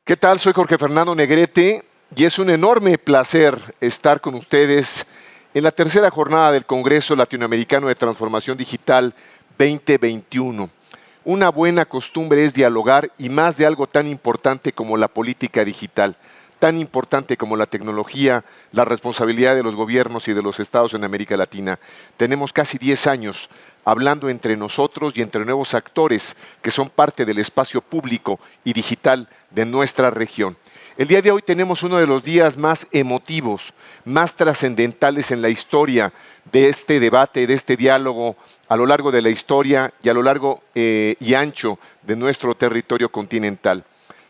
¿Qué tal? Soy Jorge Fernando Negrete y es un enorme placer estar con ustedes en la tercera jornada del Congreso Latinoamericano de Transformación Digital 2021. Una buena costumbre es dialogar y más de algo tan importante como la política digital, tan importante como la tecnología, la responsabilidad de los gobiernos y de los estados en América Latina. Tenemos casi 10 años hablando entre nosotros y entre nuevos actores que son parte del espacio público y digital de nuestra región. El día de hoy tenemos uno de los días más emotivos, más trascendentales en la historia de este debate, de este diálogo a lo largo de la historia y a lo largo y ancho de nuestro territorio continental.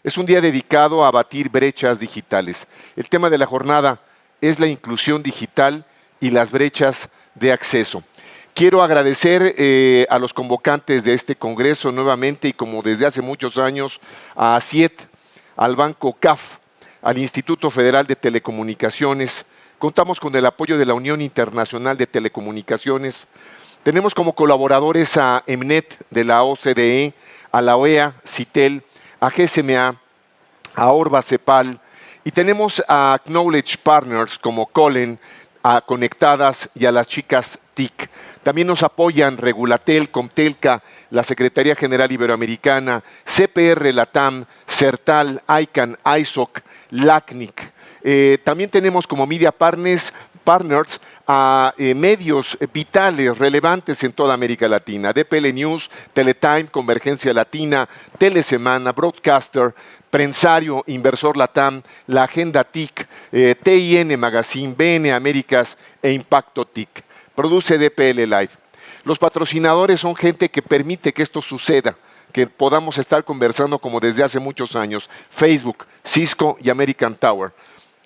Es un día dedicado a abatir brechas digitales. El tema de la jornada es la inclusión digital y las brechas de acceso. Quiero agradecer a los convocantes de este congreso nuevamente y como desde hace muchos años a ACIET, al Banco CAF, al Instituto Federal de Telecomunicaciones. Contamos con el apoyo de la Unión Internacional de Telecomunicaciones. Tenemos como colaboradores a EMNET de la OCDE, a la OEA, CITEL, a GSMA, a Orba Cepal, y tenemos a Knowledge Partners como Colen, a Conectadas y a las chicas TIC. También nos apoyan Regulatel, Comtelca, la Secretaría General Iberoamericana, CPR Latam, CERTAL, ICANN, ISOC, LACNIC. También tenemos como Media Partners a medios vitales, relevantes en toda América Latina. DPL News, Teletime, Convergencia Latina, Telesemana, Broadcaster, Prensario, Inversor Latam, La Agenda TIC, TIN Magazine, BN Américas e Impacto TIC. Produce DPL Live. Los patrocinadores son gente que permite que esto suceda, que podamos estar conversando como desde hace muchos años. Facebook, Cisco y American Tower.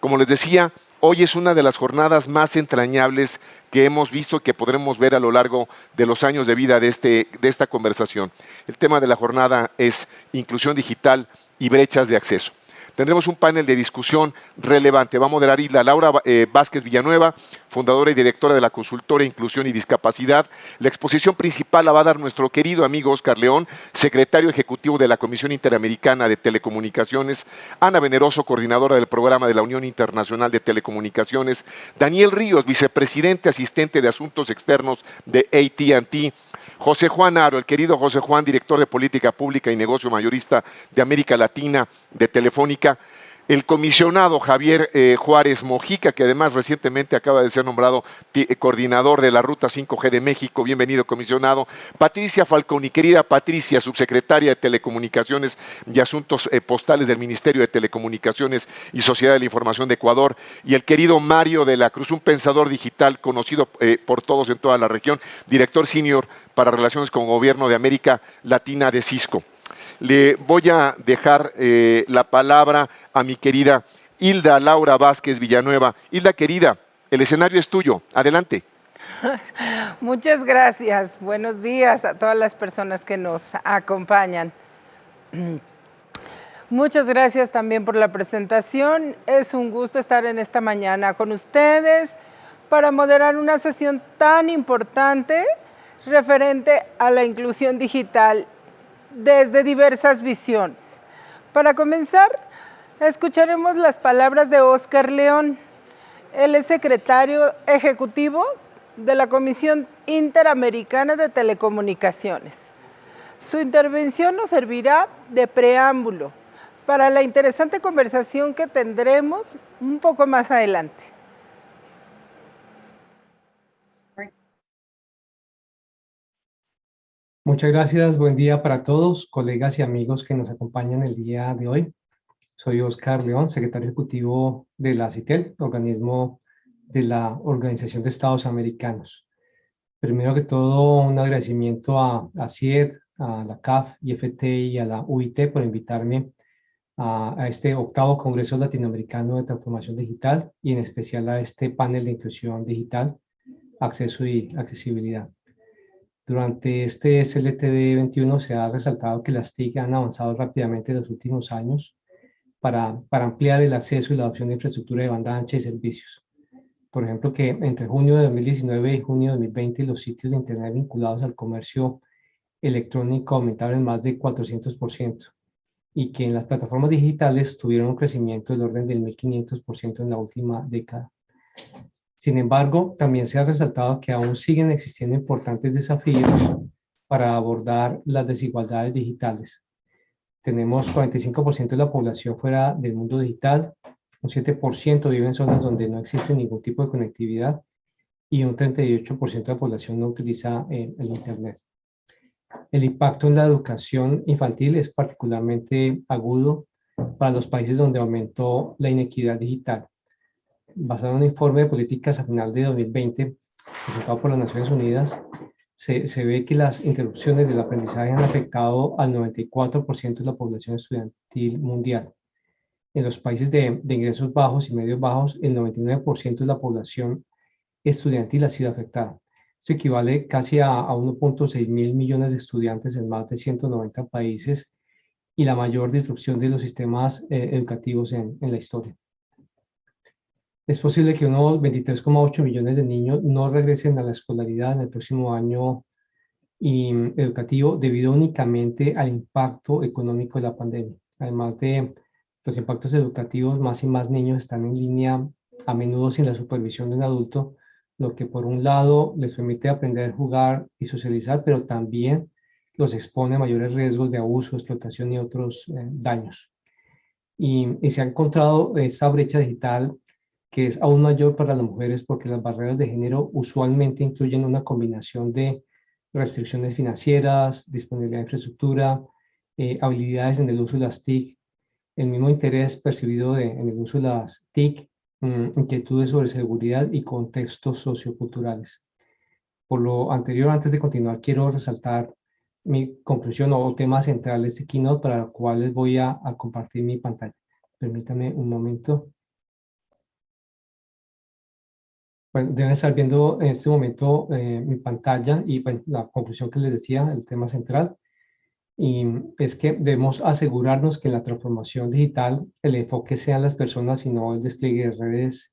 Como les decía, hoy es una de las jornadas más entrañables que hemos visto y que podremos ver a lo largo de los años de vida de esta conversación. El tema de la jornada es inclusión digital y brechas de acceso. Tendremos un panel de discusión relevante. Va a moderar Isla Laura Vázquez Villanueva, fundadora y directora de la consultora Inclusión y Discapacidad. La exposición principal la va a dar nuestro querido amigo Oscar León, secretario ejecutivo de la Comisión Interamericana de Telecomunicaciones. Ana Veneroso, coordinadora del programa de la Unión Internacional de Telecomunicaciones. Daniel Ríos, vicepresidente asistente de Asuntos Externos de AT&T. José Juan Aro, el querido José Juan, director de Política Pública y Negocio Mayorista de América Latina de Telefónica. El comisionado Javier Juárez Mojica, que además recientemente acaba de ser nombrado coordinador de la Ruta 5G de México. Bienvenido, comisionado. Patricia Falcón, y querida Patricia, subsecretaria de Telecomunicaciones y Asuntos Postales del Ministerio de Telecomunicaciones y Sociedad de la Información de Ecuador. Y el querido Mario de la Cruz, un pensador digital conocido por todos en toda la región, director senior para Relaciones con Gobierno de América Latina de Cisco. Le voy a dejar la palabra a mi querida Hilda Laura Vázquez Villanueva. Hilda, querida, el escenario es tuyo. Adelante. Muchas gracias. Buenos días a todas las personas que nos acompañan. Muchas gracias también por la presentación. Es un gusto estar en esta mañana con ustedes para moderar una sesión tan importante referente a la inclusión digital desde diversas visiones. Para comenzar, escucharemos las palabras de Oscar León. Él es secretario ejecutivo de la Comisión Interamericana de Telecomunicaciones. Su intervención nos servirá de preámbulo para la interesante conversación que tendremos un poco más adelante. Muchas gracias, buen día para todos, colegas y amigos que nos acompañan el día de hoy. Soy Oscar León, secretario ejecutivo de la CITEL, organismo de la Organización de Estados Americanos. Primero que todo, un agradecimiento a CIED, a la CAF, IFT y a la UIT por invitarme a este octavo Congreso Latinoamericano de Transformación Digital y en especial a este panel de inclusión digital, acceso y accesibilidad. Durante este SLTD 21 se ha resaltado que las TIC han avanzado rápidamente en los últimos años para ampliar el acceso y la adopción de infraestructura de banda ancha y servicios. Por ejemplo, que entre junio de 2019 y junio de 2020 los sitios de Internet vinculados al comercio electrónico aumentaron en más de 400%. y que en las plataformas digitales tuvieron un crecimiento del orden del 1.500% en la última década. Sin embargo, también se ha resaltado que aún siguen existiendo importantes desafíos para abordar las desigualdades digitales. Tenemos 45% de la población fuera del mundo digital, un 7% vive en zonas donde no existe ningún tipo de conectividad y un 38% de la población no utiliza el Internet. El impacto en la educación infantil es particularmente agudo para los países donde aumentó la inequidad digital. Basado en un informe de políticas a final de 2020 presentado por las Naciones Unidas, se ve que las interrupciones del aprendizaje han afectado al 94% de la población estudiantil mundial. En los países de ingresos bajos y medios bajos, el 99% de la población estudiantil ha sido afectada. Esto equivale casi a 1.6 mil millones de estudiantes en más de 190 países y la mayor disrupción de los sistemas educativos en la historia. Es posible que unos 23,8 millones de niños no regresen a la escolaridad en el próximo año educativo debido únicamente al impacto económico de la pandemia. Además de los impactos educativos, más y más niños están en línea, a menudo sin la supervisión de un adulto, lo que por un lado les permite aprender, jugar y socializar, pero también los expone a mayores riesgos de abuso, explotación y otros daños. Y se ha encontrado esa brecha digital que es aún mayor para las mujeres porque las barreras de género usualmente incluyen una combinación de restricciones financieras, disponibilidad de infraestructura, habilidades en el uso de las TIC, el mismo interés percibido en el uso de las TIC, inquietudes sobre seguridad y contextos socioculturales. Por lo anterior, antes de continuar, quiero resaltar mi conclusión o tema central de este keynote para el cual les voy a compartir mi pantalla. Permítame un momento. Bueno, deben estar viendo en este momento mi pantalla y bueno, la conclusión que les decía, el tema central, y es que debemos asegurarnos que en la transformación digital el enfoque sean las personas y no el despliegue de redes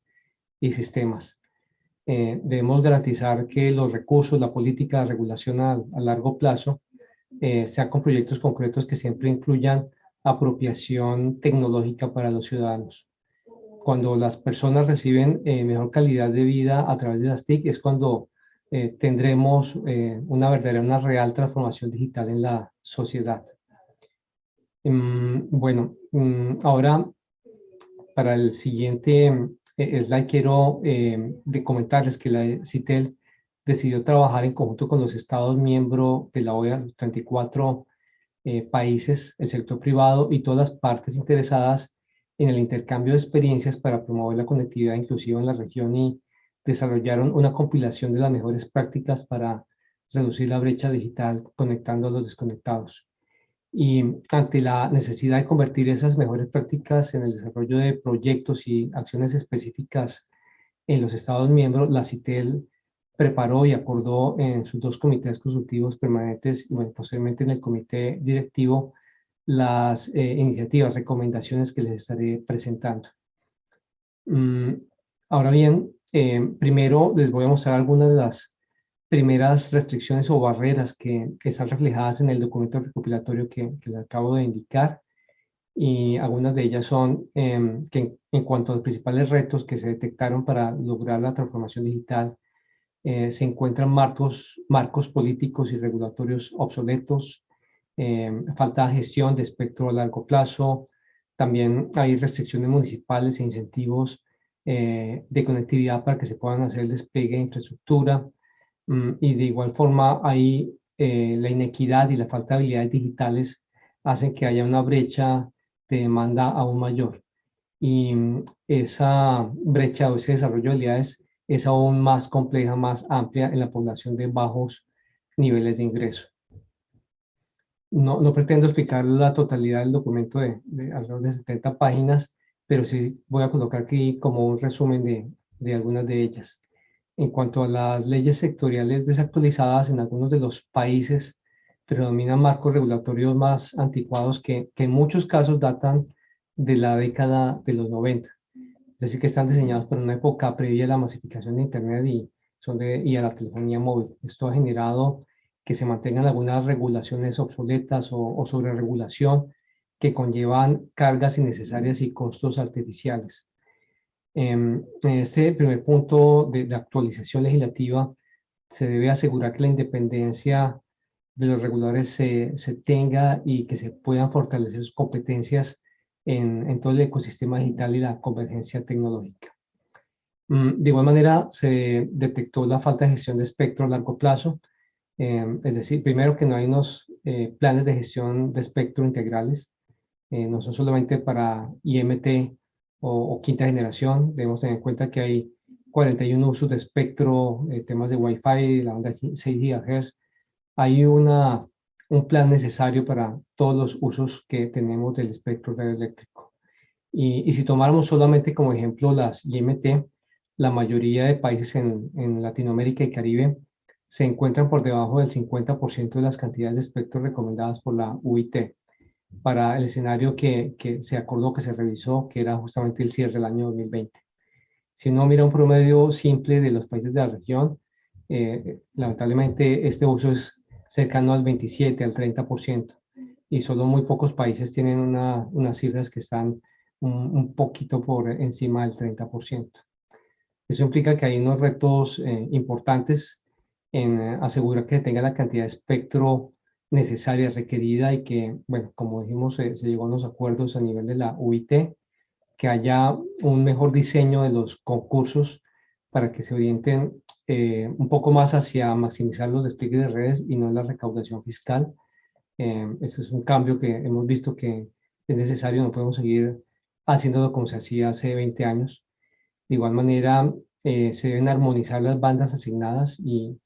y sistemas. Debemos garantizar que los recursos, la política de regulación a largo plazo sean con proyectos concretos que siempre incluyan apropiación tecnológica para los ciudadanos. Cuando las personas reciben mejor calidad de vida a través de las TIC es cuando tendremos una verdadera, una real transformación digital en la sociedad. Bueno, ahora para el siguiente slide quiero comentarles que la CITEL decidió trabajar en conjunto con los Estados miembros de la OEA, los 34 países, el sector privado y todas las partes interesadas en el intercambio de experiencias para promover la conectividad inclusiva en la región y desarrollaron una compilación de las mejores prácticas para reducir la brecha digital conectando a los desconectados. Y ante la necesidad de convertir esas mejores prácticas en el desarrollo de proyectos y acciones específicas en los Estados miembros, la CITEL preparó y acordó en sus 2 comités consultivos permanentes y bueno, posteriormente en el comité directivo las iniciativas, recomendaciones que les estaré presentando. Ahora bien, primero les voy a mostrar algunas de las primeras restricciones o barreras que están reflejadas en el documento recopilatorio que les acabo de indicar. Y algunas de ellas son que en cuanto a los principales retos que se detectaron para lograr la transformación digital, se encuentran marcos políticos y regulatorios obsoletos, falta de gestión de espectro a largo plazo, también hay restricciones municipales e incentivos de conectividad para que se puedan hacer el despliegue de infraestructura, y de igual forma hay la inequidad y la falta de habilidades digitales hacen que haya una brecha de demanda aún mayor. Y esa brecha o ese desarrollo de habilidades es aún más compleja, más amplia en la población de bajos niveles de ingreso. No pretendo explicar la totalidad del documento de alrededor de 70 páginas, pero sí voy a colocar aquí como un resumen de algunas de ellas. En cuanto a las leyes sectoriales desactualizadas, en algunos de los países predominan marcos regulatorios más anticuados que en muchos casos datan de la década de los 90. Es decir, que están diseñados para una época previa a la masificación de Internet y a la telefonía móvil. Esto ha generado que se mantengan algunas regulaciones obsoletas o sobre regulación que conllevan cargas innecesarias y costos artificiales. En este primer punto de actualización legislativa se debe asegurar que la independencia de los reguladores se tenga y que se puedan fortalecer sus competencias en todo el ecosistema digital y la convergencia tecnológica. De igual manera, se detectó la falta de gestión de espectro a largo plazo, es decir, primero que no hay unos planes de gestión de espectro integrales, no son solamente para IMT o quinta generación, debemos tener en cuenta que hay 41 usos de espectro, temas de Wi-Fi, la banda 6 GHz, hay un plan necesario para todos los usos que tenemos del espectro radioeléctrico. Y si tomáramos solamente como ejemplo las IMT, la mayoría de países en Latinoamérica y Caribe se encuentran por debajo del 50% de las cantidades de espectro recomendadas por la UIT para el escenario que se acordó, que se revisó, que era justamente el cierre del año 2020. Si uno mira un promedio simple de los países de la región, lamentablemente este uso es cercano al 27, al 30%, y solo muy pocos países tienen unas cifras que están un poquito por encima del 30%. Eso implica que hay unos retos importantes en asegurar que tenga la cantidad de espectro necesaria, requerida, y que, bueno, como dijimos, se llegó a unos acuerdos a nivel de la UIT, que haya un mejor diseño de los concursos para que se orienten un poco más hacia maximizar los despliegues de redes y no la recaudación fiscal. Ese es un cambio que hemos visto que es necesario, no podemos seguir haciéndolo como se hacía hace 20 años. De igual manera, se deben armonizar las bandas asignadas y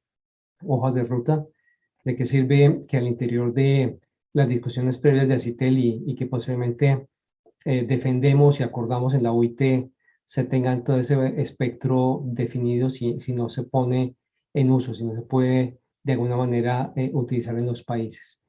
hojas de ruta. ¿De qué sirve que al interior de las discusiones previas de ACITEL y que posiblemente defendemos y acordamos en la UIT se tengan todo ese espectro definido si no se pone en uso, si no se puede de alguna manera utilizar en los países?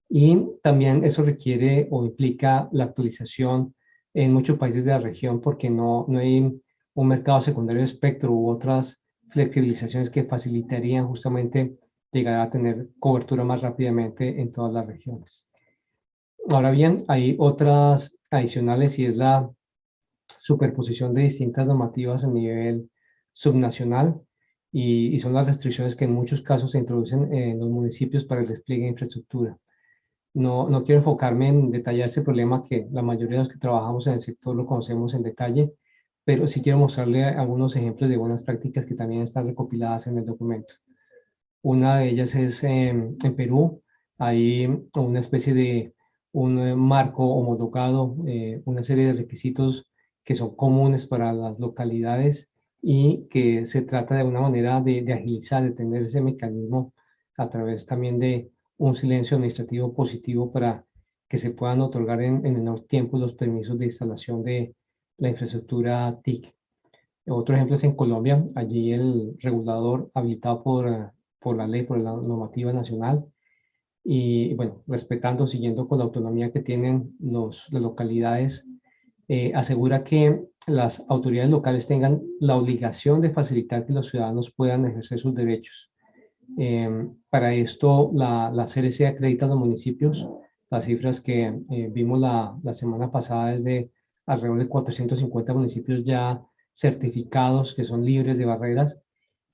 Y también eso requiere o implica la actualización en muchos países de la región porque no hay un mercado secundario de espectro u otras flexibilizaciones que facilitarían justamente llegar a tener cobertura más rápidamente en todas las regiones. Ahora bien, hay otras adicionales y es la superposición de distintas normativas a nivel subnacional y son las restricciones que en muchos casos se introducen en los municipios para el despliegue de infraestructura. No quiero enfocarme en detallar ese problema que la mayoría de los que trabajamos en el sector lo conocemos en detalle, pero sí quiero mostrarle algunos ejemplos de buenas prácticas que también están recopiladas en el documento. Una de ellas es en Perú, hay una especie de un marco homologado, una serie de requisitos que son comunes para las localidades y que se trata de una manera de agilizar, de tener ese mecanismo a través también de un silencio administrativo positivo para que se puedan otorgar en menor tiempo los permisos de instalación de la infraestructura TIC. Otro ejemplo es en Colombia, allí el regulador habilitado por la ley, por la normativa nacional, y bueno, respetando, siguiendo con la autonomía que tienen las localidades, asegura que las autoridades locales tengan la obligación de facilitar que los ciudadanos puedan ejercer sus derechos. Para esto, la CRC acredita a los municipios. Las cifras que vimos la semana pasada es de alrededor de 450 municipios ya certificados que son libres de barreras,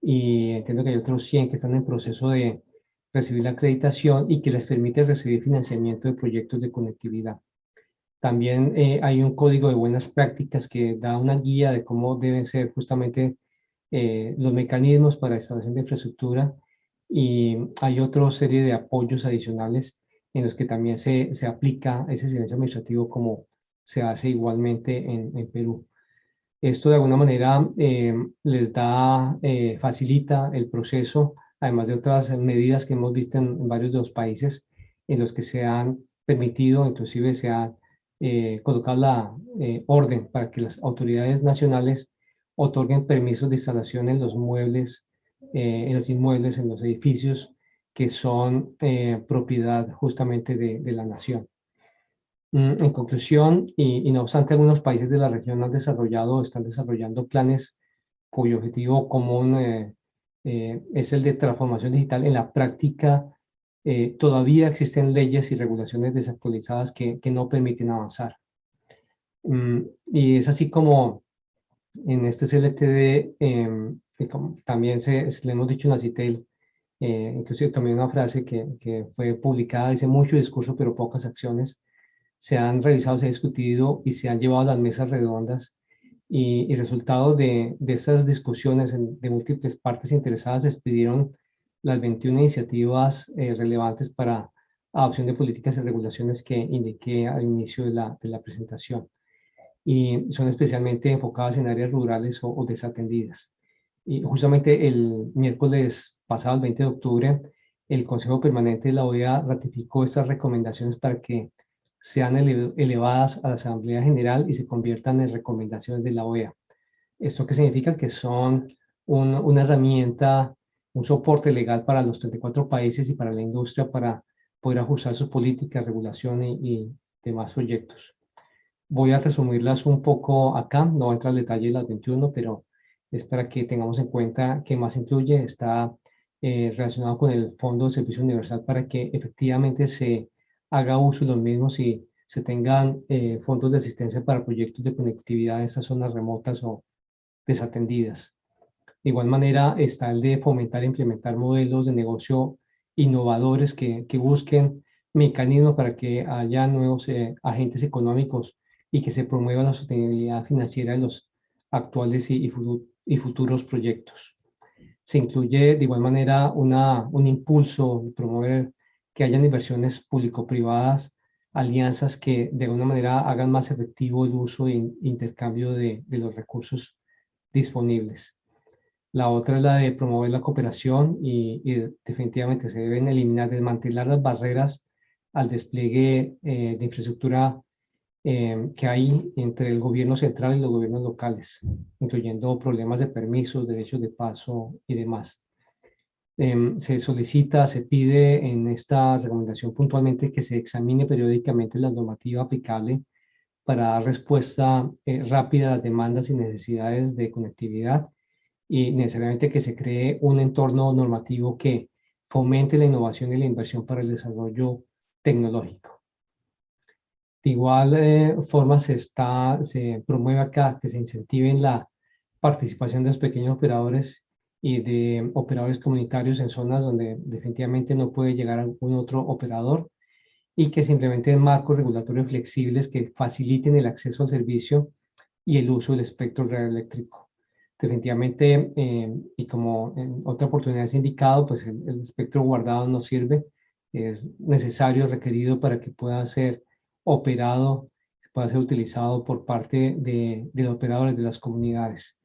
y entiendo que hay otros 100 que están en proceso de recibir la acreditación y que les permite recibir financiamiento de proyectos de conectividad. También hay un código de buenas prácticas que da una guía de cómo deben ser justamente los mecanismos para instalación de infraestructura, y hay otra serie de apoyos adicionales en los que también se aplica ese silencio administrativo como se hace igualmente en Perú. Esto de alguna manera les da, facilita el proceso, además de otras medidas que hemos visto en varios de los países en los que se han permitido, inclusive se ha colocado la orden para que las autoridades nacionales otorguen permisos de instalación en los muebles, en los inmuebles, en los edificios que son propiedad justamente de la nación. En conclusión, y no obstante, algunos países de la región están desarrollando planes cuyo objetivo común es el de transformación digital en la práctica todavía existen leyes y regulaciones desactualizadas que no permiten avanzar. Y es así como en este CLTD, y como también le hemos dicho en la CITEL, inclusive tomé una frase que fue publicada, dice mucho discurso pero pocas acciones, se han revisado, se ha discutido y se han llevado a las mesas redondas y resultado de estas discusiones de múltiples partes interesadas se expidieron las 21 iniciativas relevantes para adopción de políticas y regulaciones que indiqué al inicio de la presentación y son especialmente enfocadas en áreas rurales o desatendidas. Y justamente el miércoles pasado, el 20 de octubre, el Consejo Permanente de la OEA ratificó estas recomendaciones para que sean elevadas a la Asamblea General y se conviertan en recomendaciones de la OEA. ¿Esto qué significa? Que son una herramienta, un soporte legal para los 34 países y para la industria para poder ajustar sus políticas, regulación y demás proyectos. Voy a resumirlas un poco acá, no voy a entrar al detalle de las 21, pero es para que tengamos en cuenta qué más incluye. Está relacionado con el Fondo de Servicio Universal para que efectivamente se haga uso de los mismos y se tengan fondos de asistencia para proyectos de conectividad en esas zonas remotas o desatendidas. De igual manera está el de fomentar e implementar modelos de negocio innovadores que busquen mecanismos para que haya nuevos agentes económicos y que se promueva la sostenibilidad financiera de los actuales y futuros proyectos. Se incluye de igual manera un impulso de promover que hayan inversiones público-privadas, alianzas que de alguna manera hagan más efectivo el uso e intercambio de los recursos disponibles. La otra es la de promover la cooperación y definitivamente se deben eliminar, desmantelar las barreras al despliegue de infraestructura que hay entre el gobierno central y los gobiernos locales, incluyendo problemas de permisos, derechos de paso y demás. Se solicita, se pide en esta recomendación puntualmente que se examine periódicamente la normativa aplicable para dar respuesta rápida a las demandas y necesidades de conectividad y necesariamente que se cree un entorno normativo que fomente la innovación y la inversión para el desarrollo tecnológico. De igual forma se promueve acá que se incentive la participación de los pequeños operadores y de operadores comunitarios en zonas donde definitivamente no puede llegar algún otro operador y que se implementen marcos regulatorios flexibles que faciliten el acceso al servicio y el uso del espectro radioeléctrico. Definitivamente, y como en otra oportunidad se ha indicado, pues el espectro guardado no sirve, es necesario, requerido para que pueda ser operado, pueda ser utilizado por parte de los operadores de las comunidades.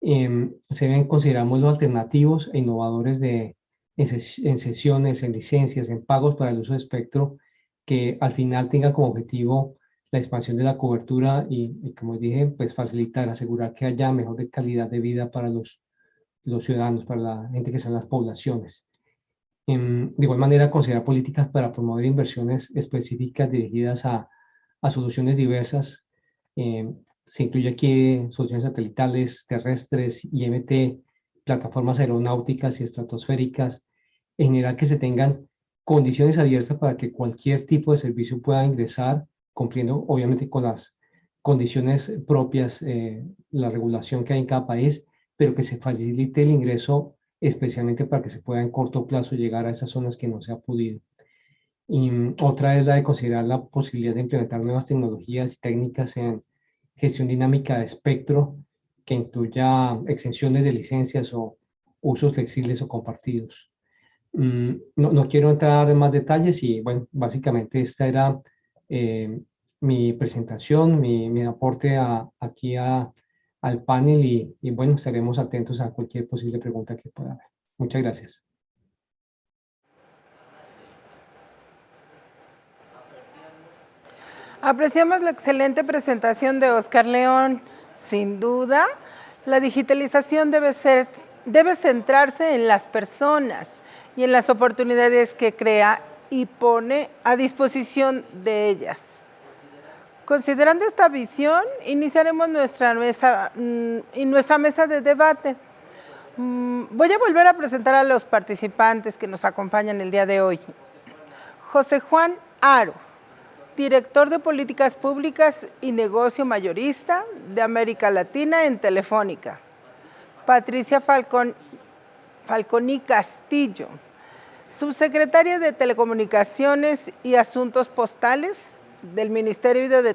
Se deben considerar modelos alternativos e innovadores en sesiones, en licencias, en pagos para el uso de espectro, que al final tenga como objetivo la expansión de la cobertura y como dije, pues facilitar, asegurar que haya mejor calidad de vida para los ciudadanos, para la gente que está en las poblaciones. De igual manera, considerar políticas para promover inversiones específicas dirigidas a soluciones diversas. Se incluye aquí soluciones satelitales, terrestres, IMT, plataformas aeronáuticas y estratosféricas. En general, que se tengan condiciones abiertas para que cualquier tipo de servicio pueda ingresar, cumpliendo obviamente con las condiciones propias, la regulación que hay en cada país, pero que se facilite el ingreso especialmente para que se pueda en corto plazo llegar a esas zonas que no se ha podido. Y otra es la de considerar la posibilidad de implementar nuevas tecnologías y técnicas en gestión dinámica de espectro que incluya exenciones de licencias o usos flexibles o compartidos. No quiero entrar en más detalles y bueno, básicamente esta era mi presentación, mi aporte aquí al panel y bueno, estaremos atentos a cualquier posible pregunta que pueda haber. Muchas gracias. Apreciamos la excelente presentación de Óscar León. Sin duda, la digitalización debe centrarse en las personas y en las oportunidades que crea y pone a disposición de ellas. Considerando esta visión, iniciaremos nuestra mesa de debate. Voy a volver a presentar a los participantes que nos acompañan el día de hoy. José Juan Haro, director de Políticas Públicas y Negocio Mayorista de América Latina en Telefónica. Patricia Falconi Castillo, subsecretaria de Telecomunicaciones y Asuntos Postales del Ministerio de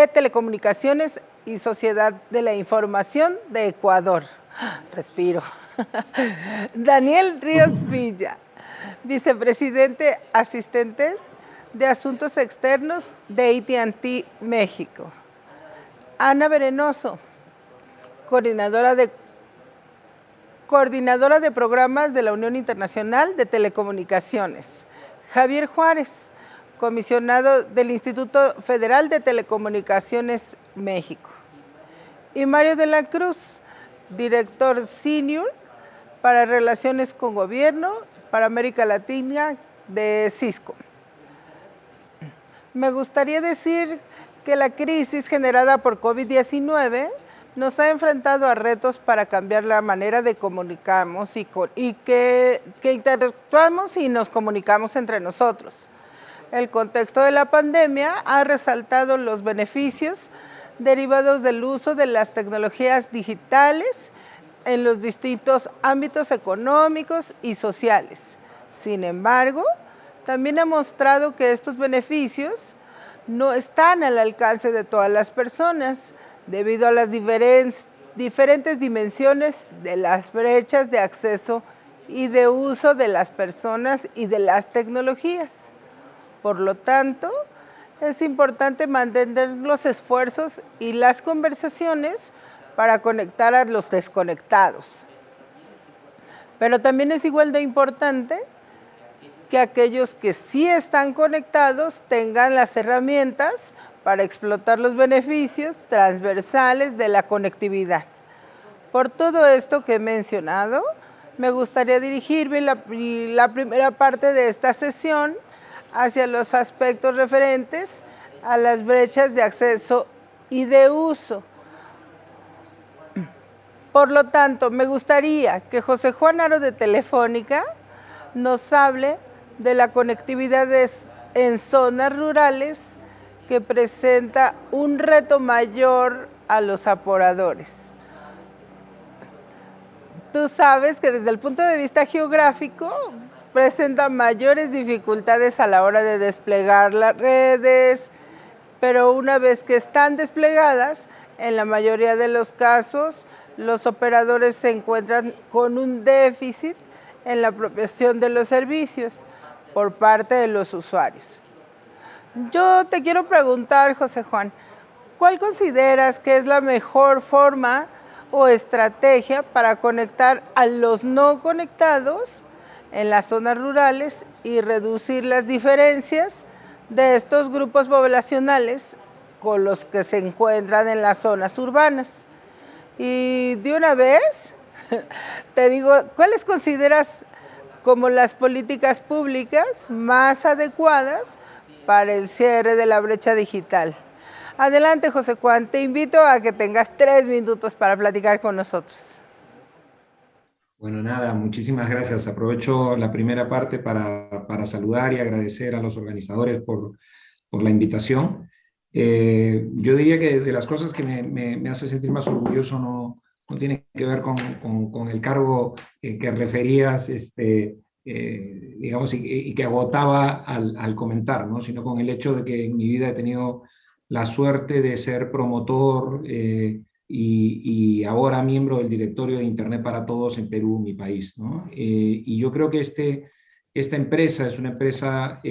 Telecomunicaciones y Sociedad de la Información de Ecuador. Respiro. Daniel Ríos Villa, vicepresidente asistente de Asuntos Externos de AT&T México. Ana Verenoso, coordinadora de programas de la Unión Internacional de Telecomunicaciones. Javier Juárez, comisionado del Instituto Federal de Telecomunicaciones México. Y Mario de la Cruz, director senior para Relaciones con Gobierno para América Latina de Cisco. Me gustaría decir que la crisis generada por COVID-19 nos ha enfrentado a retos para cambiar la manera de comunicarnos y que interactuamos y nos comunicamos entre nosotros. El contexto de la pandemia ha resaltado los beneficios derivados del uso de las tecnologías digitales en los distintos ámbitos económicos y sociales. Sin embargo, también ha mostrado que estos beneficios no están al alcance de todas las personas debido a las diferentes dimensiones de las brechas de acceso y de uso de las personas y de las tecnologías. Por lo tanto, es importante mantener los esfuerzos y las conversaciones para conectar a los desconectados. Pero también es igual de importante que aquellos que sí están conectados tengan las herramientas para explotar los beneficios transversales de la conectividad. Por todo esto que he mencionado, me gustaría dirigirme la primera parte de esta sesión hacia los aspectos referentes a las brechas de acceso y de uso. Por lo tanto, me gustaría que José Juan Haro de Telefónica nos hable de la conectividad en zonas rurales que presenta un reto mayor a los operadores. Tú sabes que desde el punto de vista geográfico presenta mayores dificultades a la hora de desplegar las redes, pero una vez que están desplegadas, en la mayoría de los casos, los operadores se encuentran con un déficit en la apropiación de los servicios por parte de los usuarios. Yo te quiero preguntar, José Juan, ¿cuál consideras que es la mejor forma o estrategia para conectar a los no conectados en las zonas rurales y reducir las diferencias de estos grupos poblacionales con los que se encuentran en las zonas urbanas? Y de una vez, te digo, ¿cuáles consideras como las políticas públicas más adecuadas para el cierre de la brecha digital? Adelante, José Juan, te invito a que tengas 3 minutos para platicar con nosotros. Bueno, nada, muchísimas gracias. Aprovecho la primera parte para saludar y agradecer a los organizadores por la invitación. Yo diría que de las cosas que me hace sentir más orgulloso no tiene que ver con el cargo que referías, digamos, y que agotaba al comentar, ¿no? Sino con el hecho de que en mi vida he tenido la suerte de ser promotor y ahora miembro del directorio de Internet para Todos en Perú, mi país, ¿no? Y yo creo que esta empresa es una empresa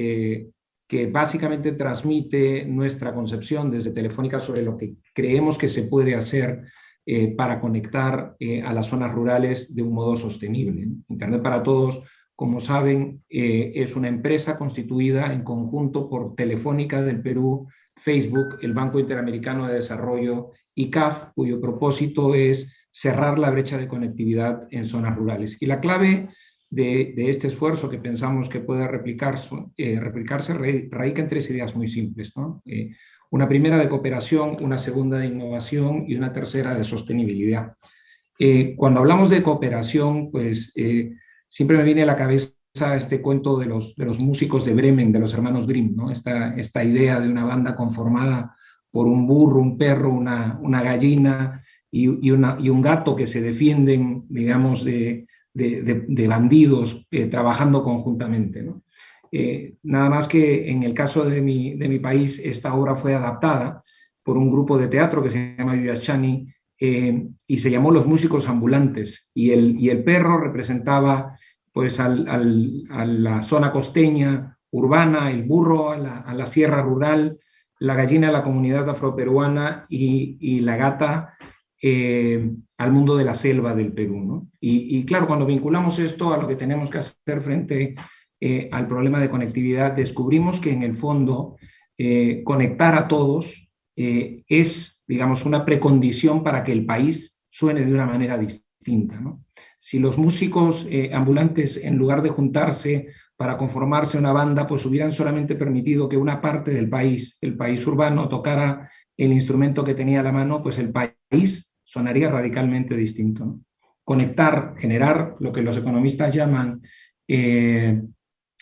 que básicamente transmite nuestra concepción desde Telefónica sobre lo que creemos que se puede hacer para conectar a las zonas rurales de un modo sostenible. Internet para Todos, como saben, es una empresa constituida en conjunto por Telefónica del Perú, Facebook, el Banco Interamericano de Desarrollo y CAF, cuyo propósito es cerrar la brecha de conectividad en zonas rurales. Y la clave de este esfuerzo, que pensamos que puede replicarse radica en 3 ideas muy simples, ¿no? Una primera de cooperación, una segunda de innovación y una tercera de sostenibilidad. Cuando hablamos de cooperación, pues siempre me viene a la cabeza este cuento de los músicos de Bremen, de los hermanos Grimm, ¿no? Esta idea de una banda conformada por un burro, un perro, una gallina y un gato que se defienden, digamos, de bandidos trabajando conjuntamente, ¿no? Nada más que en el caso de mi país, esta obra fue adaptada por un grupo de teatro que se llama Yuyachani, y se llamó Los Músicos Ambulantes, y el perro representaba pues a la zona costeña urbana, el burro a la sierra rural, la gallina a la comunidad afroperuana y la gata al mundo de la selva del Perú, ¿no? Y claro, cuando vinculamos esto a lo que tenemos que hacer frente al problema de conectividad, descubrimos que en el fondo conectar a todos es, digamos, una precondición para que el país suene de una manera distinta, ¿no? Si los músicos ambulantes, en lugar de juntarse para conformarse una banda, pues hubieran solamente permitido que una parte del país, el país urbano, tocara el instrumento que tenía a la mano, pues el país sonaría radicalmente distinto, ¿no? Conectar, generar lo que los economistas llaman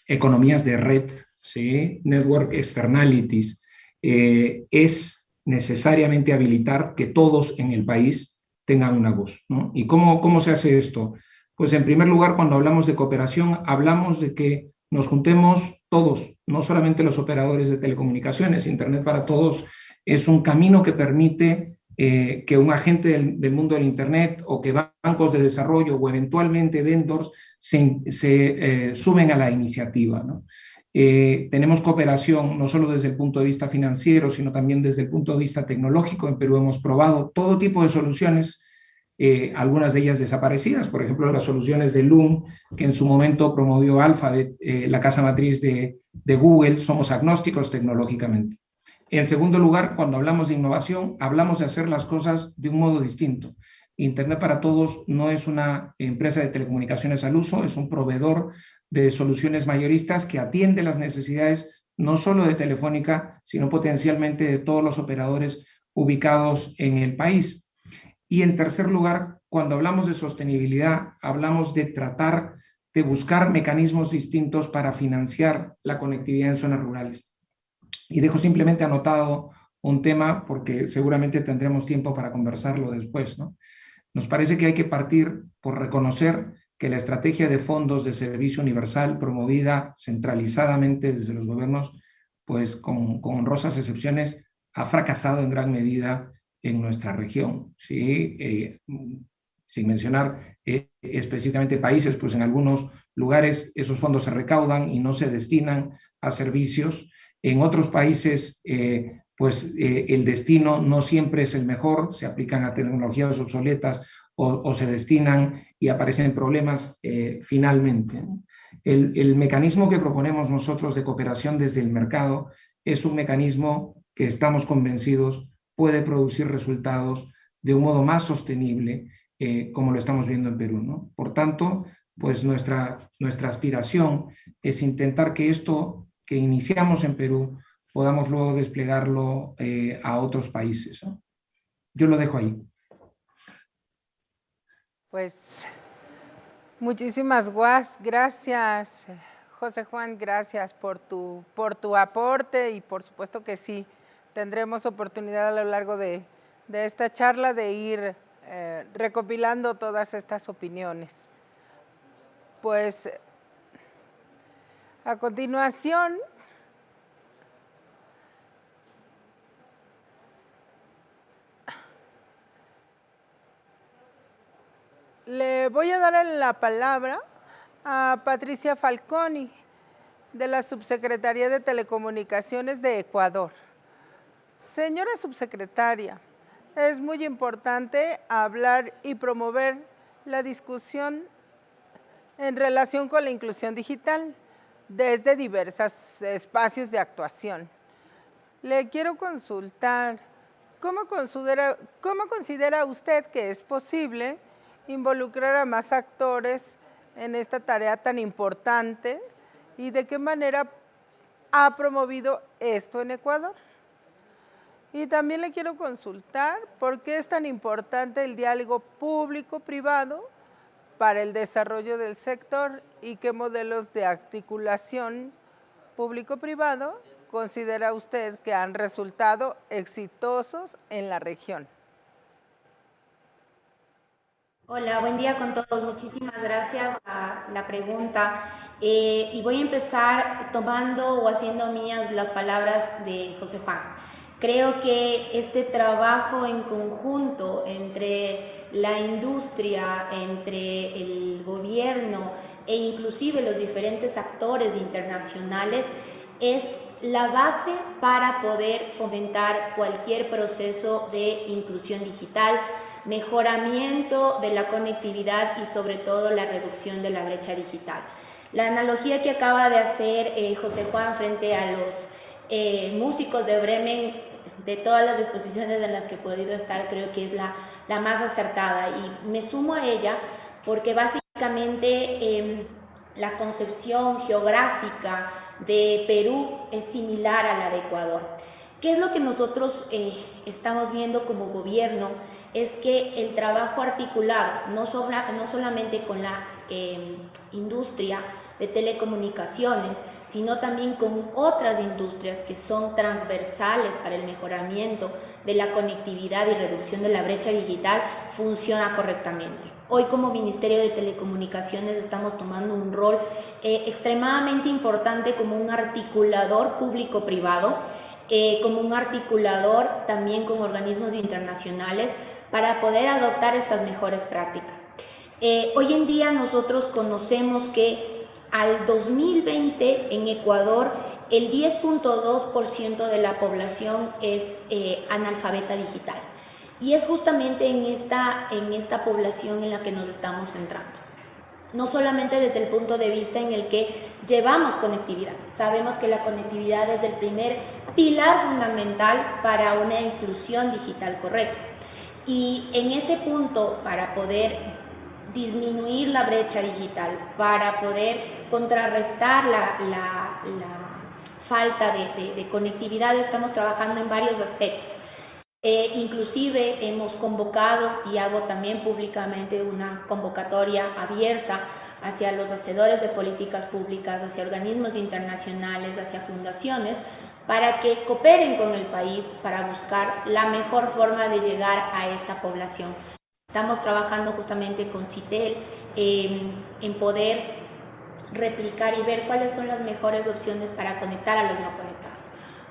economías de red, ¿sí? Network externalities, es necesariamente habilitar que todos en el país tengan una voz, ¿no? ¿Y cómo se hace esto? Pues en primer lugar, cuando hablamos de cooperación, hablamos de que nos juntemos todos, no solamente los operadores de telecomunicaciones. Internet para Todos es un camino que permite que un agente del mundo del Internet o que bancos de desarrollo o eventualmente vendors se sumen a la iniciativa, ¿no? Tenemos cooperación no solo desde el punto de vista financiero, sino también desde el punto de vista tecnológico. En Perú hemos probado todo tipo de soluciones, algunas de ellas desaparecidas, por ejemplo, las soluciones de Loom, que en su momento promovió Alphabet, la casa matriz de Google. Somos agnósticos tecnológicamente. En segundo lugar, cuando hablamos de innovación, hablamos de hacer las cosas de un modo distinto. Internet para Todos no es una empresa de telecomunicaciones al uso, es un proveedor de soluciones mayoristas que atiende las necesidades no solo de Telefónica, sino potencialmente de todos los operadores ubicados en el país. Y en tercer lugar, cuando hablamos de sostenibilidad, hablamos de tratar de buscar mecanismos distintos para financiar la conectividad en zonas rurales. Y dejo simplemente anotado un tema porque seguramente tendremos tiempo para conversarlo después, ¿no? Nos parece que hay que partir por reconocer que la estrategia de fondos de servicio universal promovida centralizadamente desde los gobiernos, pues con honrosas excepciones, ha fracasado en gran medida en nuestra región, ¿sí? Sin mencionar específicamente países, pues en algunos lugares esos fondos se recaudan y no se destinan a servicios. En otros países, pues el destino no siempre es el mejor, se aplican a tecnologías obsoletas o se destinan y aparecen problemas finalmente. El mecanismo que proponemos nosotros de cooperación desde el mercado es un mecanismo que estamos convencidos puede producir resultados de un modo más sostenible, como lo estamos viendo en Perú, ¿no? Por tanto, pues nuestra aspiración es intentar que esto que iniciamos en Perú podamos luego desplegarlo a otros países, ¿no? Yo lo dejo ahí. Pues muchísimas gracias, José Juan, gracias por tu aporte, y por supuesto que sí, tendremos oportunidad a lo largo de esta charla de ir recopilando todas estas opiniones. Pues a continuación le voy a dar la palabra a Patricia Falconi, de la Subsecretaría de Telecomunicaciones de Ecuador. Señora subsecretaria, es muy importante hablar y promover la discusión en relación con la inclusión digital desde diversos espacios de actuación. Le quiero consultar, ¿cómo considera usted que es posible involucrar a más actores en esta tarea tan importante y de qué manera ha promovido esto en Ecuador? Y también le quiero consultar por qué es tan importante el diálogo público-privado para el desarrollo del sector y qué modelos de articulación público-privado considera usted que han resultado exitosos en la región. Hola, buen día con todos. Muchísimas gracias a la pregunta. Y voy a empezar tomando o haciendo mías las palabras de José Juan. Creo que este trabajo en conjunto entre la industria, entre el gobierno e inclusive los diferentes actores internacionales es la base para poder fomentar cualquier proceso de inclusión digital, mejoramiento de la conectividad y sobre todo la reducción de la brecha digital. La analogía que acaba de hacer José Juan frente a los músicos de Bremen, de todas las exposiciones en las que he podido estar, creo que es la más acertada y me sumo a ella porque básicamente la concepción geográfica de Perú es similar a la de Ecuador. ¿Qué es lo que nosotros estamos viendo como gobierno? Es que el trabajo articulado, no solamente con la industria de telecomunicaciones, sino también con otras industrias que son transversales para el mejoramiento de la conectividad y reducción de la brecha digital, funciona correctamente. Hoy como Ministerio de Telecomunicaciones estamos tomando un rol extremadamente importante como un articulador público-privado, como un articulador también con organismos internacionales para poder adoptar estas mejores prácticas. Hoy en día nosotros conocemos que al 2020 en Ecuador el 10.2% de la población es analfabeta digital y es justamente en esta población en la que nos estamos centrando. No solamente desde el punto de vista en el que llevamos conectividad. Sabemos que la conectividad es el primer pilar fundamental para una inclusión digital correcta. Y en ese punto, para poder disminuir la brecha digital, para poder contrarrestar la falta de conectividad, estamos trabajando en varios aspectos. Inclusive hemos convocado y hago también públicamente una convocatoria abierta hacia los hacedores de políticas públicas, hacia organismos internacionales, hacia fundaciones, para que cooperen con el país para buscar la mejor forma de llegar a esta población. Estamos trabajando justamente con CITEL en poder replicar y ver cuáles son las mejores opciones para conectar a los no conectados.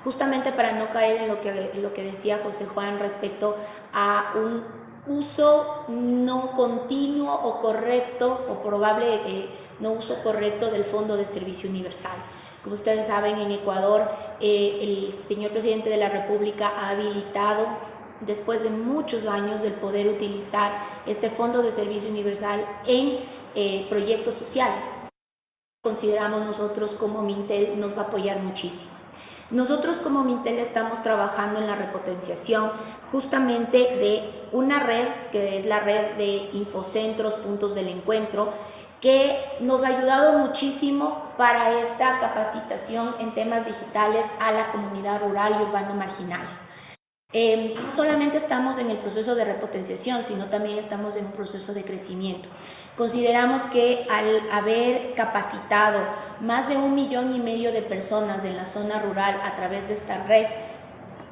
Justamente para no caer en lo que decía José Juan respecto a un uso no continuo o correcto o probable no uso correcto del Fondo de Servicio Universal. Como ustedes saben, en Ecuador el señor presidente de la República ha habilitado, después de muchos años, el poder utilizar este Fondo de Servicio Universal en proyectos sociales. Consideramos nosotros como Mintel nos va a apoyar muchísimo. Nosotros como Mintel estamos trabajando en la repotenciación justamente de una red que es la red de infocentros, puntos del encuentro, que nos ha ayudado muchísimo para esta capacitación en temas digitales a la comunidad rural y urbano marginal. No solamente estamos en el proceso de repotenciación, sino también estamos en un proceso de crecimiento. Consideramos que al haber capacitado más de 1,5 millones de personas en la zona rural a través de esta red,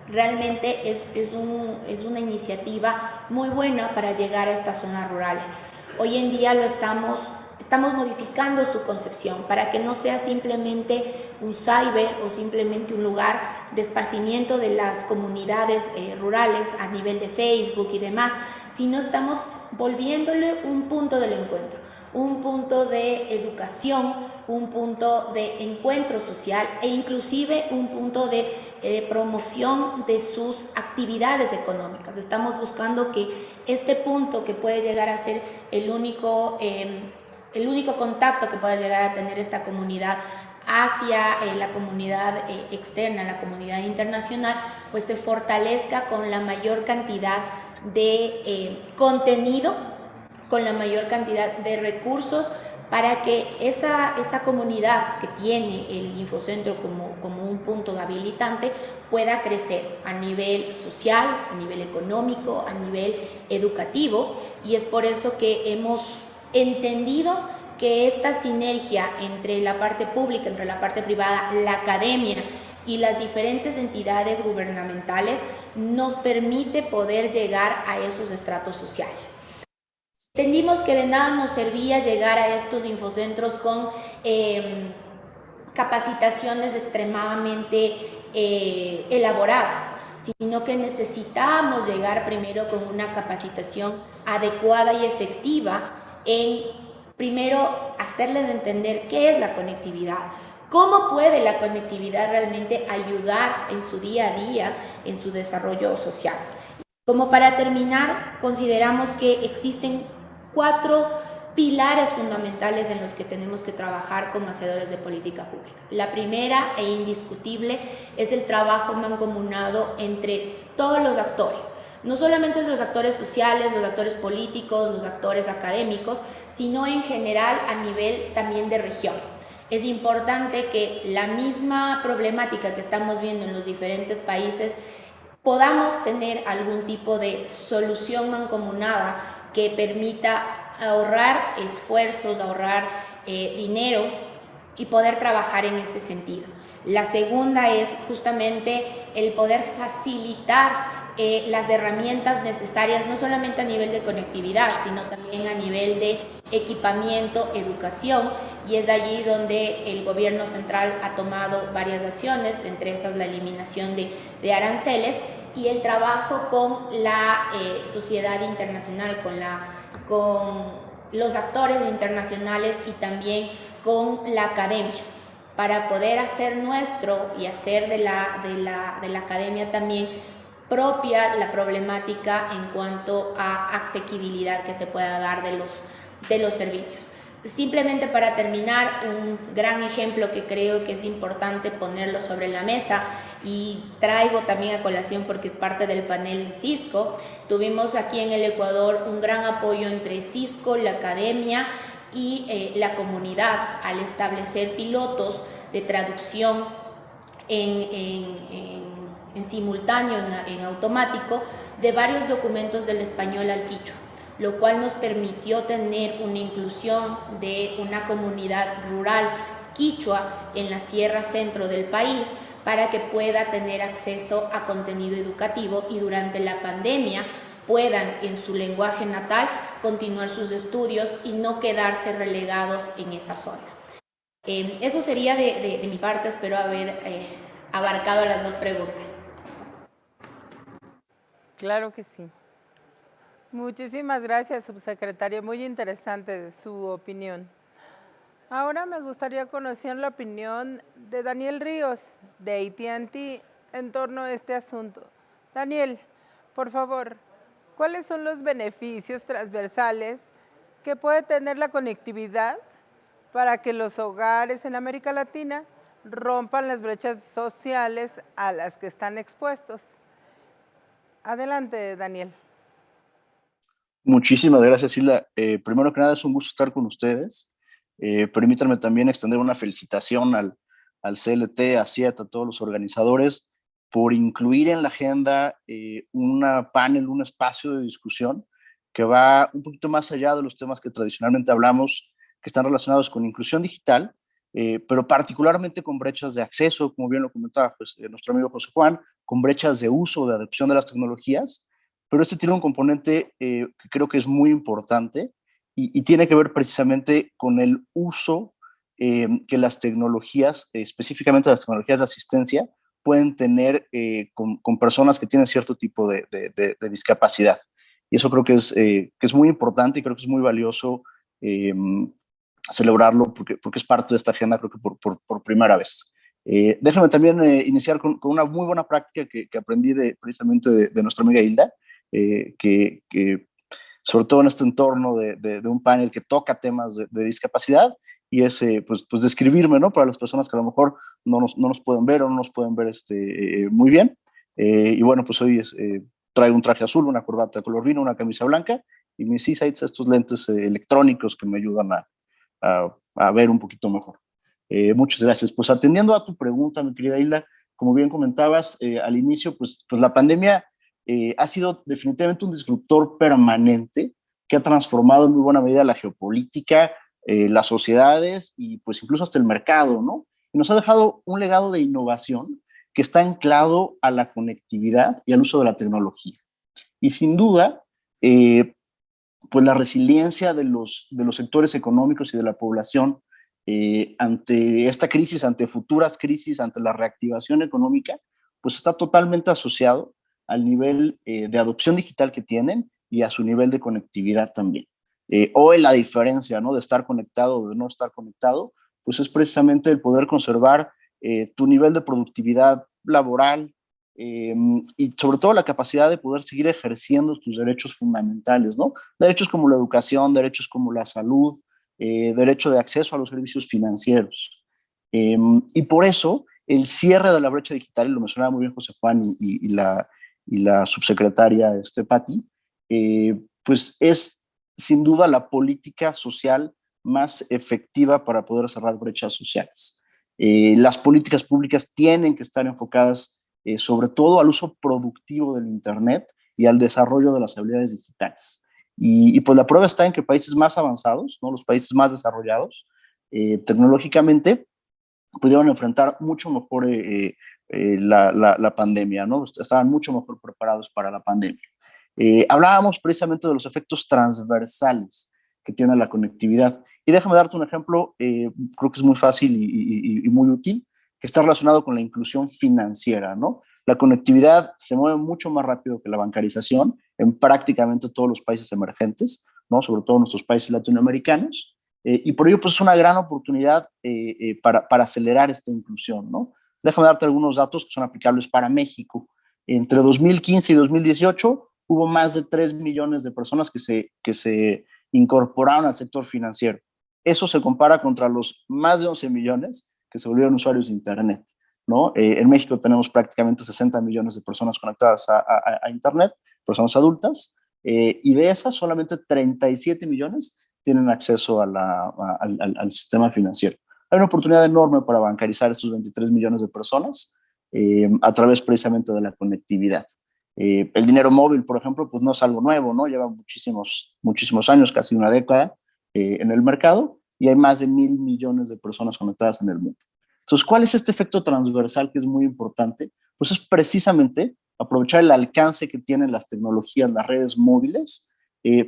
realmente es una iniciativa muy buena para llegar a estas zonas rurales. Hoy en día estamos modificando su concepción para que no sea simplemente un cyber o simplemente un lugar de esparcimiento de las comunidades rurales a nivel de Facebook y demás, sino estamos volviéndole un punto del encuentro, un punto de educación, un punto de encuentro social e inclusive un punto de promoción de sus actividades económicas. Estamos buscando que este punto, que puede llegar a ser el único contacto que pueda llegar a tener esta comunidad hacia la comunidad externa, la comunidad internacional, pues se fortalezca con la mayor cantidad de contenido, con la mayor cantidad de recursos para que esa comunidad que tiene el Infocentro como un punto habilitante pueda crecer a nivel social, a nivel económico, a nivel educativo, y es por eso que hemos entendido que esta sinergia entre la parte pública, entre la parte privada, la academia y las diferentes entidades gubernamentales nos permite poder llegar a esos estratos sociales. Entendimos que de nada nos servía llegar a estos infocentros con capacitaciones extremadamente elaboradas, sino que necesitábamos llegar primero con una capacitación adecuada y efectiva en, primero, hacerles entender qué es la conectividad, cómo puede la conectividad realmente ayudar en su día a día, en su desarrollo social. Como para terminar, consideramos que existen 4 pilares fundamentales en los que tenemos que trabajar como hacedores de política pública. La primera e indiscutible es el trabajo mancomunado entre todos los actores. No solamente los actores sociales, los actores políticos, los actores académicos, sino en general a nivel también de región. Es importante que la misma problemática que estamos viendo en los diferentes países podamos tener algún tipo de solución mancomunada que permita ahorrar esfuerzos, ahorrar dinero y poder trabajar en ese sentido. La segunda es justamente el poder facilitar las herramientas necesarias, no solamente a nivel de conectividad, sino también a nivel de equipamiento, educación, y es allí donde el gobierno central ha tomado varias acciones, entre esas la eliminación de aranceles y el trabajo con la sociedad internacional, con los actores internacionales y también con la academia, para poder hacer nuestro y hacer de la academia también propia la problemática en cuanto a asequibilidad que se pueda dar de los servicios. Simplemente para terminar, un gran ejemplo que creo que es importante ponerlo sobre la mesa y traigo también a colación porque es parte del panel de Cisco. Tuvimos aquí en el Ecuador un gran apoyo entre Cisco, la academia y la comunidad al establecer pilotos de traducción en simultáneo, en automático, de varios documentos del español al quichua, lo cual nos permitió tener una inclusión de una comunidad rural quichua en la sierra centro del país para que pueda tener acceso a contenido educativo y durante la pandemia puedan en su lenguaje natal continuar sus estudios y no quedarse relegados en esa zona. Eso sería de mi parte, espero haber abarcado las 2 preguntas. Claro que sí. Muchísimas gracias, subsecretaria. Muy interesante su opinión. Ahora me gustaría conocer la opinión de Daniel Ríos, de AT&T, en torno a este asunto. Daniel, por favor, ¿cuáles son los beneficios transversales que puede tener la conectividad para que los hogares en América Latina rompan las brechas sociales a las que están expuestos? Adelante, Daniel. Muchísimas gracias, Hilda. Primero que nada, es un gusto estar con ustedes. Permítanme también extender una felicitación al CLT, a CIET, a todos los organizadores, por incluir en la agenda una panel, un espacio de discusión que va un poquito más allá de los temas que tradicionalmente hablamos, que están relacionados con inclusión digital, pero particularmente con brechas de acceso, como bien lo comentaba nuestro amigo José Juan, con brechas de uso, de adopción de las tecnologías, pero este tiene un componente que creo que es muy importante y tiene que ver precisamente con el uso que las tecnologías, específicamente las tecnologías de asistencia, pueden tener con personas que tienen cierto tipo de discapacidad. Y eso creo que es muy importante y creo que es muy valioso celebrarlo porque es parte de esta agenda, creo que por primera vez. Déjame también iniciar con una muy buena práctica que aprendí precisamente de nuestra amiga Hilda, que sobre todo en este entorno de un panel que toca temas de discapacidad, y es pues describirme, ¿no? Para las personas que a lo mejor no nos pueden ver o no nos pueden ver muy bien. Y bueno, pues hoy traigo un traje azul, una corbata de color vino, una camisa blanca y mis eSights, estos lentes electrónicos que me ayudan a ver un poquito mejor. Muchas gracias. Pues atendiendo a tu pregunta, mi querida Hilda, como bien comentabas al inicio, pues la pandemia ha sido definitivamente un disruptor permanente que ha transformado en muy buena medida la geopolítica, las sociedades y pues incluso hasta el mercado, ¿no? Y nos ha dejado un legado de innovación que está anclado a la conectividad y al uso de la tecnología. Y sin duda, pues la resiliencia de los sectores económicos y de la población ante esta crisis, ante futuras crisis, ante la reactivación económica, pues está totalmente asociado al nivel de adopción digital que tienen y a su nivel de conectividad también. Hoy la diferencia, ¿no?, de estar conectado o de no estar conectado, pues es precisamente el poder conservar tu nivel de productividad laboral, y sobre todo la capacidad de poder seguir ejerciendo tus derechos fundamentales, ¿no? Derechos como la educación, derechos como la salud, derecho de acceso a los servicios financieros. Y por eso el cierre de la brecha digital, y lo mencionaba muy bien José Juan y la subsecretaria Pati, pues es sin duda la política social más efectiva para poder cerrar brechas sociales. Las políticas públicas tienen que estar enfocadas sobre todo al uso productivo del Internet y al desarrollo de las habilidades digitales. Y pues la prueba está en que países más avanzados, ¿no?, los países más desarrollados tecnológicamente, pudieron enfrentar mucho mejor la pandemia, ¿no? Estaban mucho mejor preparados para la pandemia. Hablábamos precisamente de los efectos transversales que tiene la conectividad. Y déjame darte un ejemplo, creo que es muy fácil y muy útil, que está relacionado con la inclusión financiera, ¿no? La conectividad se mueve mucho más rápido que la bancarización en prácticamente todos los países emergentes, ¿no?, sobre todo en nuestros países latinoamericanos, y por ello pues es una gran oportunidad para acelerar esta inclusión, ¿no? Déjame darte algunos datos que son aplicables para México. Entre 2015 y 2018 hubo más de 3 millones de personas que se incorporaron al sector financiero. Eso se compara contra los más de 11 millones que se volvieron usuarios de Internet, ¿no? En México tenemos prácticamente 60 millones de personas conectadas a Internet, personas adultas, y de esas solamente 37 millones tienen acceso al sistema financiero. Hay una oportunidad enorme para bancarizar estos 23 millones de personas a través precisamente de la conectividad. El dinero móvil, por ejemplo, pues no es algo nuevo, ¿no? Lleva muchísimos años, casi una década en el mercado, y hay más de 1,000 millones de personas conectadas en el mundo. Entonces, ¿cuál es este efecto transversal que es muy importante? Pues es precisamente aprovechar el alcance que tienen las tecnologías, las redes móviles,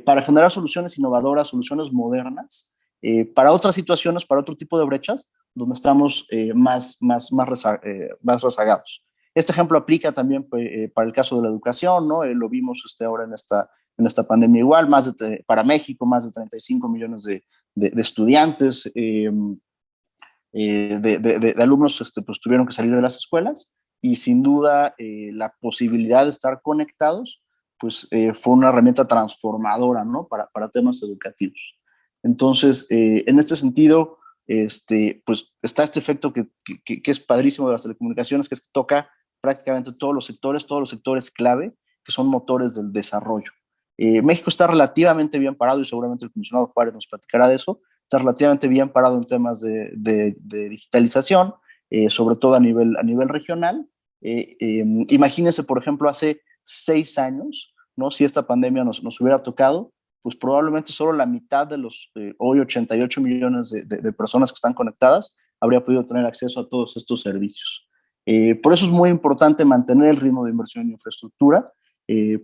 para generar soluciones innovadoras, soluciones modernas, para otras situaciones, para otro tipo de brechas, donde estamos más rezagados. Este ejemplo aplica también para el caso de la educación, ¿no? Lo vimos ahora en esta pandemia igual, para México, más de 35 millones de estudiantes, de alumnos pues tuvieron que salir de las escuelas, y sin duda la posibilidad de estar conectados pues fue una herramienta transformadora, ¿no?, para temas educativos. Entonces, en este sentido, pues está este efecto que es padrísimo de las telecomunicaciones, que es que toca prácticamente todos los sectores clave, que son motores del desarrollo. México está relativamente bien parado, y seguramente el comisionado Juárez nos platicará de eso. Está relativamente bien parado en temas de digitalización, sobre todo a nivel regional. Imagínense, por ejemplo, hace 6 años, ¿no?, si esta pandemia nos hubiera tocado, pues probablemente solo la mitad de los hoy 88 millones de personas que están conectadas habría podido tener acceso a todos estos servicios. Por eso es muy importante mantener el ritmo de inversión en infraestructura.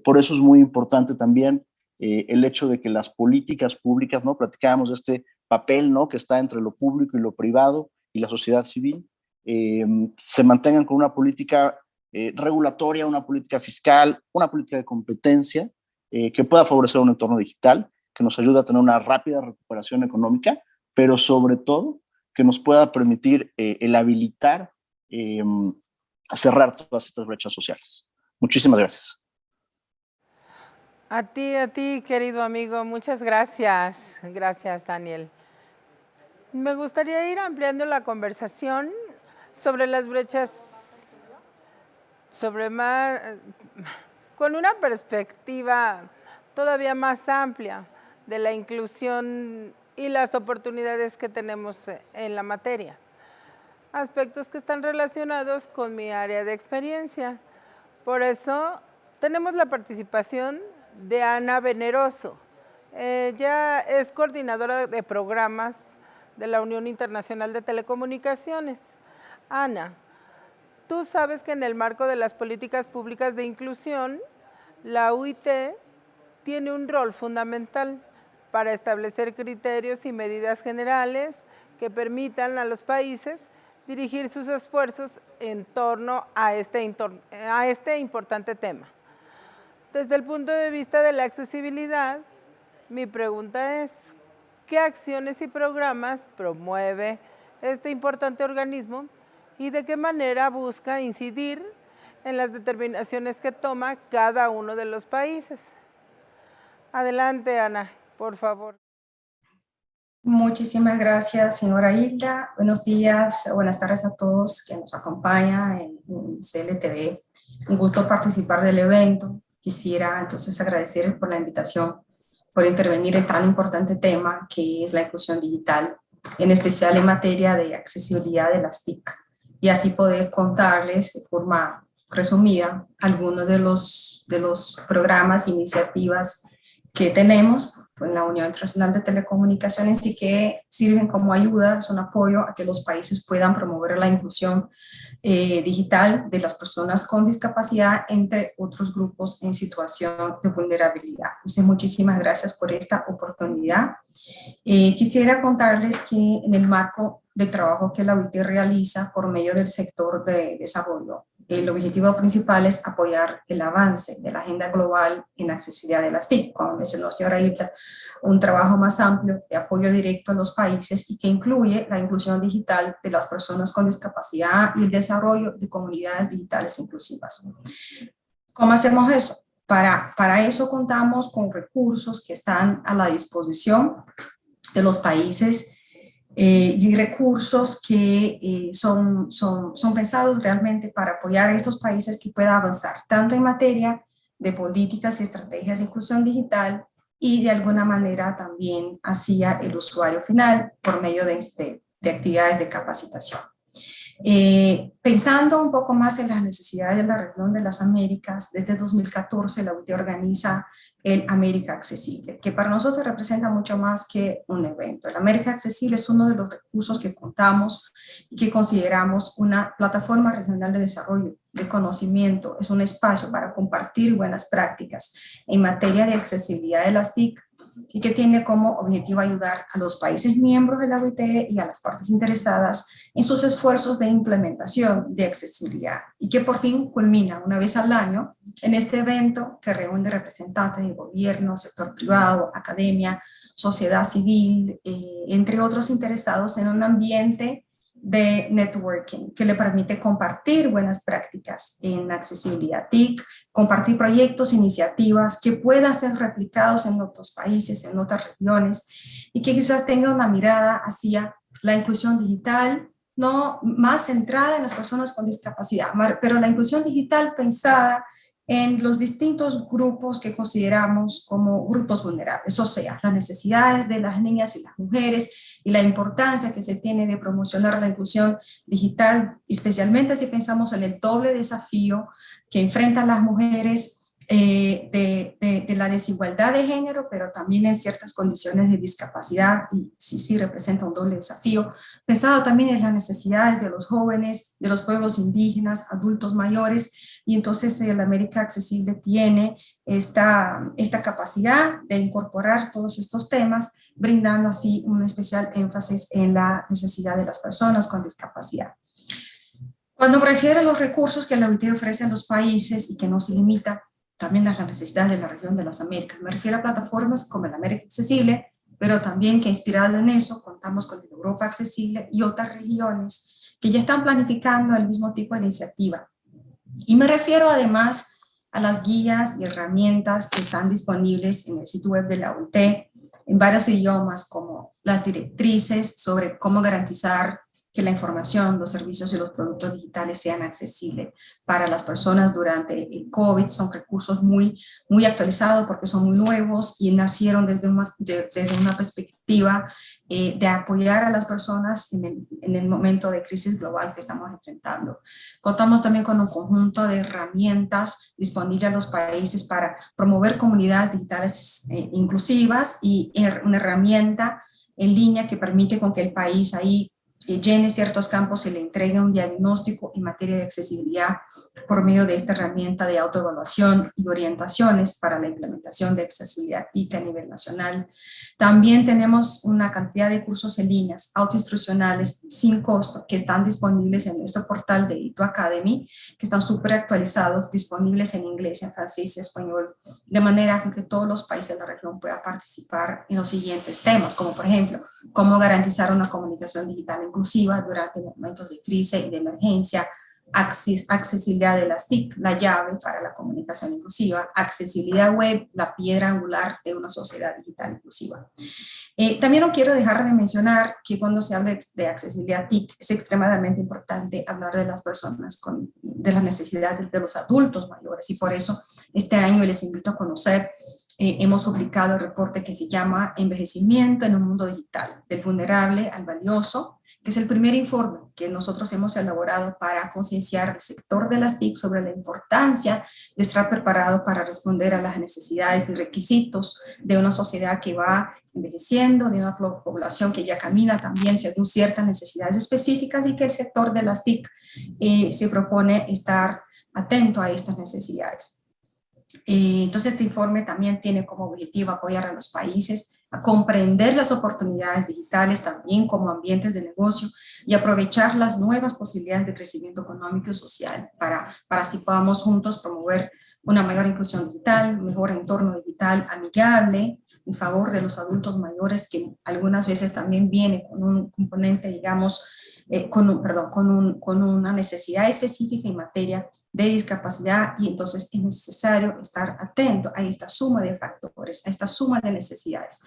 Por eso es muy importante también el hecho de que las políticas públicas, ¿no?, platicábamos de este papel, ¿no?, que está entre lo público y lo privado y la sociedad civil, se mantengan con una política regulatoria, una política fiscal, una política de competencia que pueda favorecer un entorno digital, que nos ayude a tener una rápida recuperación económica, pero sobre todo que nos pueda permitir el habilitar cerrar todas estas brechas sociales. Muchísimas gracias. A ti, querido amigo, muchas gracias. Gracias, Daniel. Me gustaría ir ampliando la conversación sobre las brechas, con una perspectiva todavía más amplia de la inclusión y las oportunidades que tenemos en la materia. Aspectos que están relacionados con mi área de experiencia. Por eso tenemos la participación de Ana Veneroso. Ella es coordinadora de programas de la Unión Internacional de Telecomunicaciones. Ana, tú sabes que en el marco de las políticas públicas de inclusión, la UIT tiene un rol fundamental para establecer criterios y medidas generales que permitan a los países dirigir sus esfuerzos en torno a este importante tema. Desde el punto de vista de la accesibilidad, mi pregunta es, ¿qué acciones y programas promueve este importante organismo y de qué manera busca incidir en las determinaciones que toma cada uno de los países? Adelante, Ana, por favor. Muchísimas gracias, señora Hilda. Buenos días, buenas tardes a todos que nos acompañan en CLTV. Un gusto participar del evento. Quisiera entonces agradecerles por la invitación, por intervenir en tan importante tema que es la inclusión digital, en especial en materia de accesibilidad de las TIC, y así poder contarles de forma resumida algunos de los programas e iniciativas que tenemos en la Unión Internacional de Telecomunicaciones y que sirven como ayuda, son apoyo a que los países puedan promover la inclusión digital de las personas con discapacidad, entre otros grupos en situación de vulnerabilidad. Entonces, muchísimas gracias por esta oportunidad. Quisiera contarles que en el marco del trabajo que la UIT realiza por medio del sector de desarrollo, el objetivo principal es apoyar el avance de la agenda global en accesibilidad de las TIC, como mencionó señora Hilda, un trabajo más amplio de apoyo directo a los países y que incluye la inclusión digital de las personas con discapacidad y el desarrollo de comunidades digitales inclusivas. ¿Cómo hacemos eso? Para eso contamos con recursos que están a la disposición de los países y recursos que son pensados realmente para apoyar a estos países que puedan avanzar, tanto en materia de políticas y estrategias de inclusión digital y de alguna manera también hacia el usuario final por medio de actividades de capacitación. Pensando un poco más en las necesidades de la región de las Américas, desde 2014 la UIT organiza el América Accesible, que para nosotros representa mucho más que un evento. El América Accesible es uno de los recursos que contamos y que consideramos una plataforma regional de desarrollo, de conocimiento, es un espacio para compartir buenas prácticas en materia de accesibilidad de las TIC y que tiene como objetivo ayudar a los países miembros de la OIT y a las partes interesadas en sus esfuerzos de implementación de accesibilidad y que por fin culmina una vez al año en este evento que reúne representantes de gobierno, sector privado, academia, sociedad civil, entre otros interesados en un ambiente de networking que le permite compartir buenas prácticas en accesibilidad TIC, compartir proyectos, iniciativas que puedan ser replicados en otros países, en otras regiones y que quizás tenga una mirada hacia la inclusión digital, no más centrada en las personas con discapacidad, pero la inclusión digital pensada en los distintos grupos que consideramos como grupos vulnerables, o sea, las necesidades de las niñas y las mujeres y la importancia que se tiene de promocionar la inclusión digital, especialmente si pensamos en el doble desafío que enfrentan las mujeres de la desigualdad de género, pero también en ciertas condiciones de discapacidad, y sí representa un doble desafío, pensado también en las necesidades de los jóvenes, de los pueblos indígenas, adultos mayores, y entonces el América Accesible tiene esta capacidad de incorporar todos estos temas, brindando así un especial énfasis en la necesidad de las personas con discapacidad. Cuando me refiero a los recursos que la OIT ofrece a los países y que no se limita también a las necesidades de la región de las Américas, me refiero a plataformas como el América Accesible, pero también que inspirado en eso contamos con el Europa Accesible y otras regiones que ya están planificando el mismo tipo de iniciativa. Y me refiero además a las guías y herramientas que están disponibles en el sitio web de la OIT en varios idiomas, como las directrices sobre cómo garantizar que que la información, los servicios y los productos digitales sean accesibles para las personas durante el COVID. Son recursos muy actualizados porque son muy nuevos y nacieron desde una perspectiva de apoyar a las personas en el momento de crisis global que estamos enfrentando. Contamos también con un conjunto de herramientas disponibles a los países para promover comunidades digitales inclusivas y una herramienta en línea que permite con que el país ahí llene ciertos campos y le entregue un diagnóstico en materia de accesibilidad por medio de esta herramienta de autoevaluación y orientaciones para la implementación de accesibilidad TIC a nivel nacional. También tenemos una cantidad de cursos en líneas autoinstruccionales sin costo que están disponibles en nuestro portal de ITO Academy, que están súper actualizados, disponibles en inglés, en francés y español, de manera que todos los países de la región puedan participar en los siguientes temas, como por ejemplo, cómo garantizar una comunicación digital inclusiva durante momentos de crisis y de emergencia, accesibilidad de las TIC, la llave para la comunicación inclusiva, accesibilidad web, la piedra angular de una sociedad digital inclusiva. También no quiero dejar de mencionar que cuando se habla de accesibilidad TIC es extremadamente importante hablar de las personas de las necesidades de los adultos mayores, y por eso este año les invito a conocer. Hemos publicado el reporte que se llama Envejecimiento en un mundo digital, del vulnerable al valioso, que es el primer informe que nosotros hemos elaborado para concienciar al sector de las TIC sobre la importancia de estar preparado para responder a las necesidades y requisitos de una sociedad que va envejeciendo, de una población que ya camina también según ciertas necesidades específicas, y que el sector de las TIC se propone estar atento a estas necesidades. Entonces este informe también tiene como objetivo apoyar a los países a comprender las oportunidades digitales también como ambientes de negocio y aprovechar las nuevas posibilidades de crecimiento económico y social para así podamos juntos promover una mayor inclusión digital, un mejor entorno digital amigable en favor de los adultos mayores, que algunas veces también viene con un componente, digamos, con una necesidad específica en materia de discapacidad, y entonces es necesario estar atento a esta suma de factores, a esta suma de necesidades,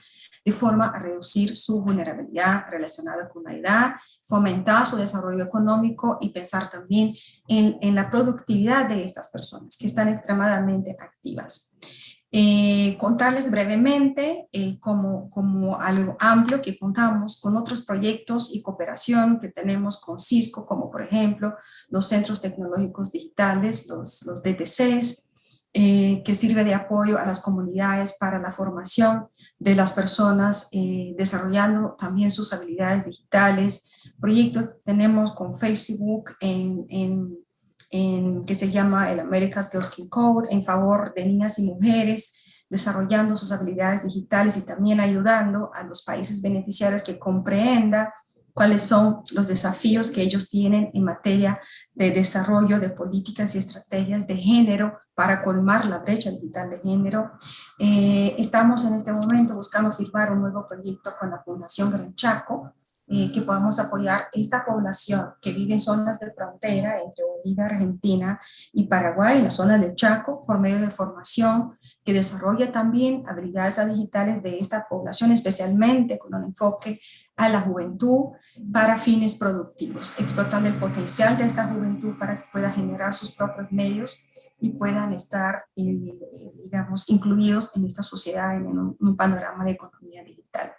de forma a reducir su vulnerabilidad relacionada con la edad, fomentar su desarrollo económico y pensar también en la productividad de estas personas que están extremadamente activas. Contarles brevemente como algo amplio que contamos con otros proyectos y cooperación que tenemos con Cisco, como por ejemplo los Centros Tecnológicos Digitales, los DTCs, que sirve de apoyo a las comunidades para la formación de las personas, desarrollando también sus habilidades digitales. Proyectos que tenemos con Facebook que se llama el America's Girls Can Code, en favor de niñas y mujeres, desarrollando sus habilidades digitales y también ayudando a los países beneficiarios que comprendan cuáles son los desafíos que ellos tienen en materia de desarrollo de políticas y estrategias de género para colmar la brecha digital de género. Estamos en este momento buscando firmar un nuevo proyecto con la Fundación Gran Chaco, que podamos apoyar esta población que vive en zonas de frontera entre Bolivia, Argentina y Paraguay, en la zona del Chaco, por medio de formación que desarrolla también habilidades digitales de esta población, especialmente con un enfoque a la juventud para fines productivos, explotando el potencial de esta juventud para que pueda generar sus propios medios y puedan estar, digamos, incluidos en esta sociedad, en un panorama de economía digital.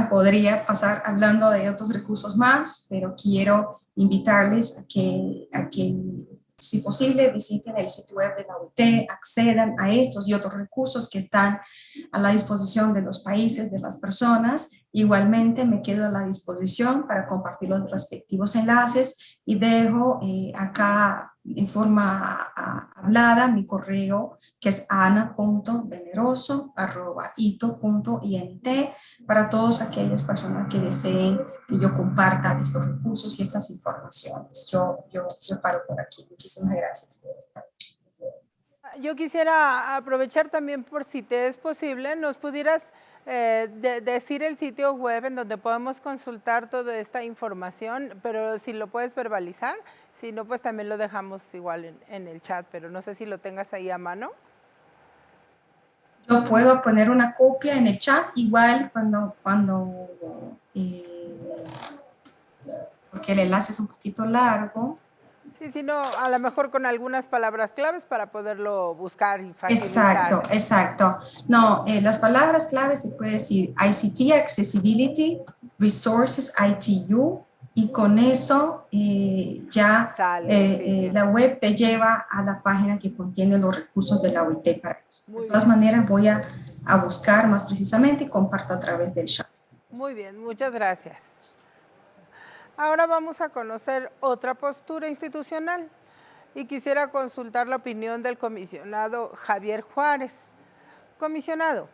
Podría pasar hablando de otros recursos más, pero quiero invitarles a que si posible, visiten el sitio web de la OIT, accedan a estos y otros recursos que están a la disposición de los países, de las personas. Igualmente me quedo a la disposición para compartir los respectivos enlaces y dejo acá en forma hablada mi correo, que es ana.veneroso@ito.int, para todas aquellas personas que deseen que yo comparta estos recursos y estas informaciones. Yo paro por aquí. Muchísimas gracias. Yo quisiera aprovechar también, por si te es posible, nos pudieras decir el sitio web en donde podemos consultar toda esta información, pero si lo puedes verbalizar, si no, pues también lo dejamos igual en el chat, pero no sé si lo tengas ahí a mano. Yo puedo poner una copia en el chat, igual porque el enlace es un poquito largo. Sí, sí, no, a lo mejor con algunas palabras claves para poderlo buscar y facilitar. Exacto. No, las palabras claves se puede decir ICT Accessibility, Resources ITU, y con eso ya la web te lleva a la página que contiene los recursos de la OIT para eso. De todas maneras, voy a buscar más precisamente y comparto a través del chat. Muy bien, muchas gracias. Ahora vamos a conocer otra postura institucional y quisiera consultar la opinión del comisionado Javier Juárez. Comisionado,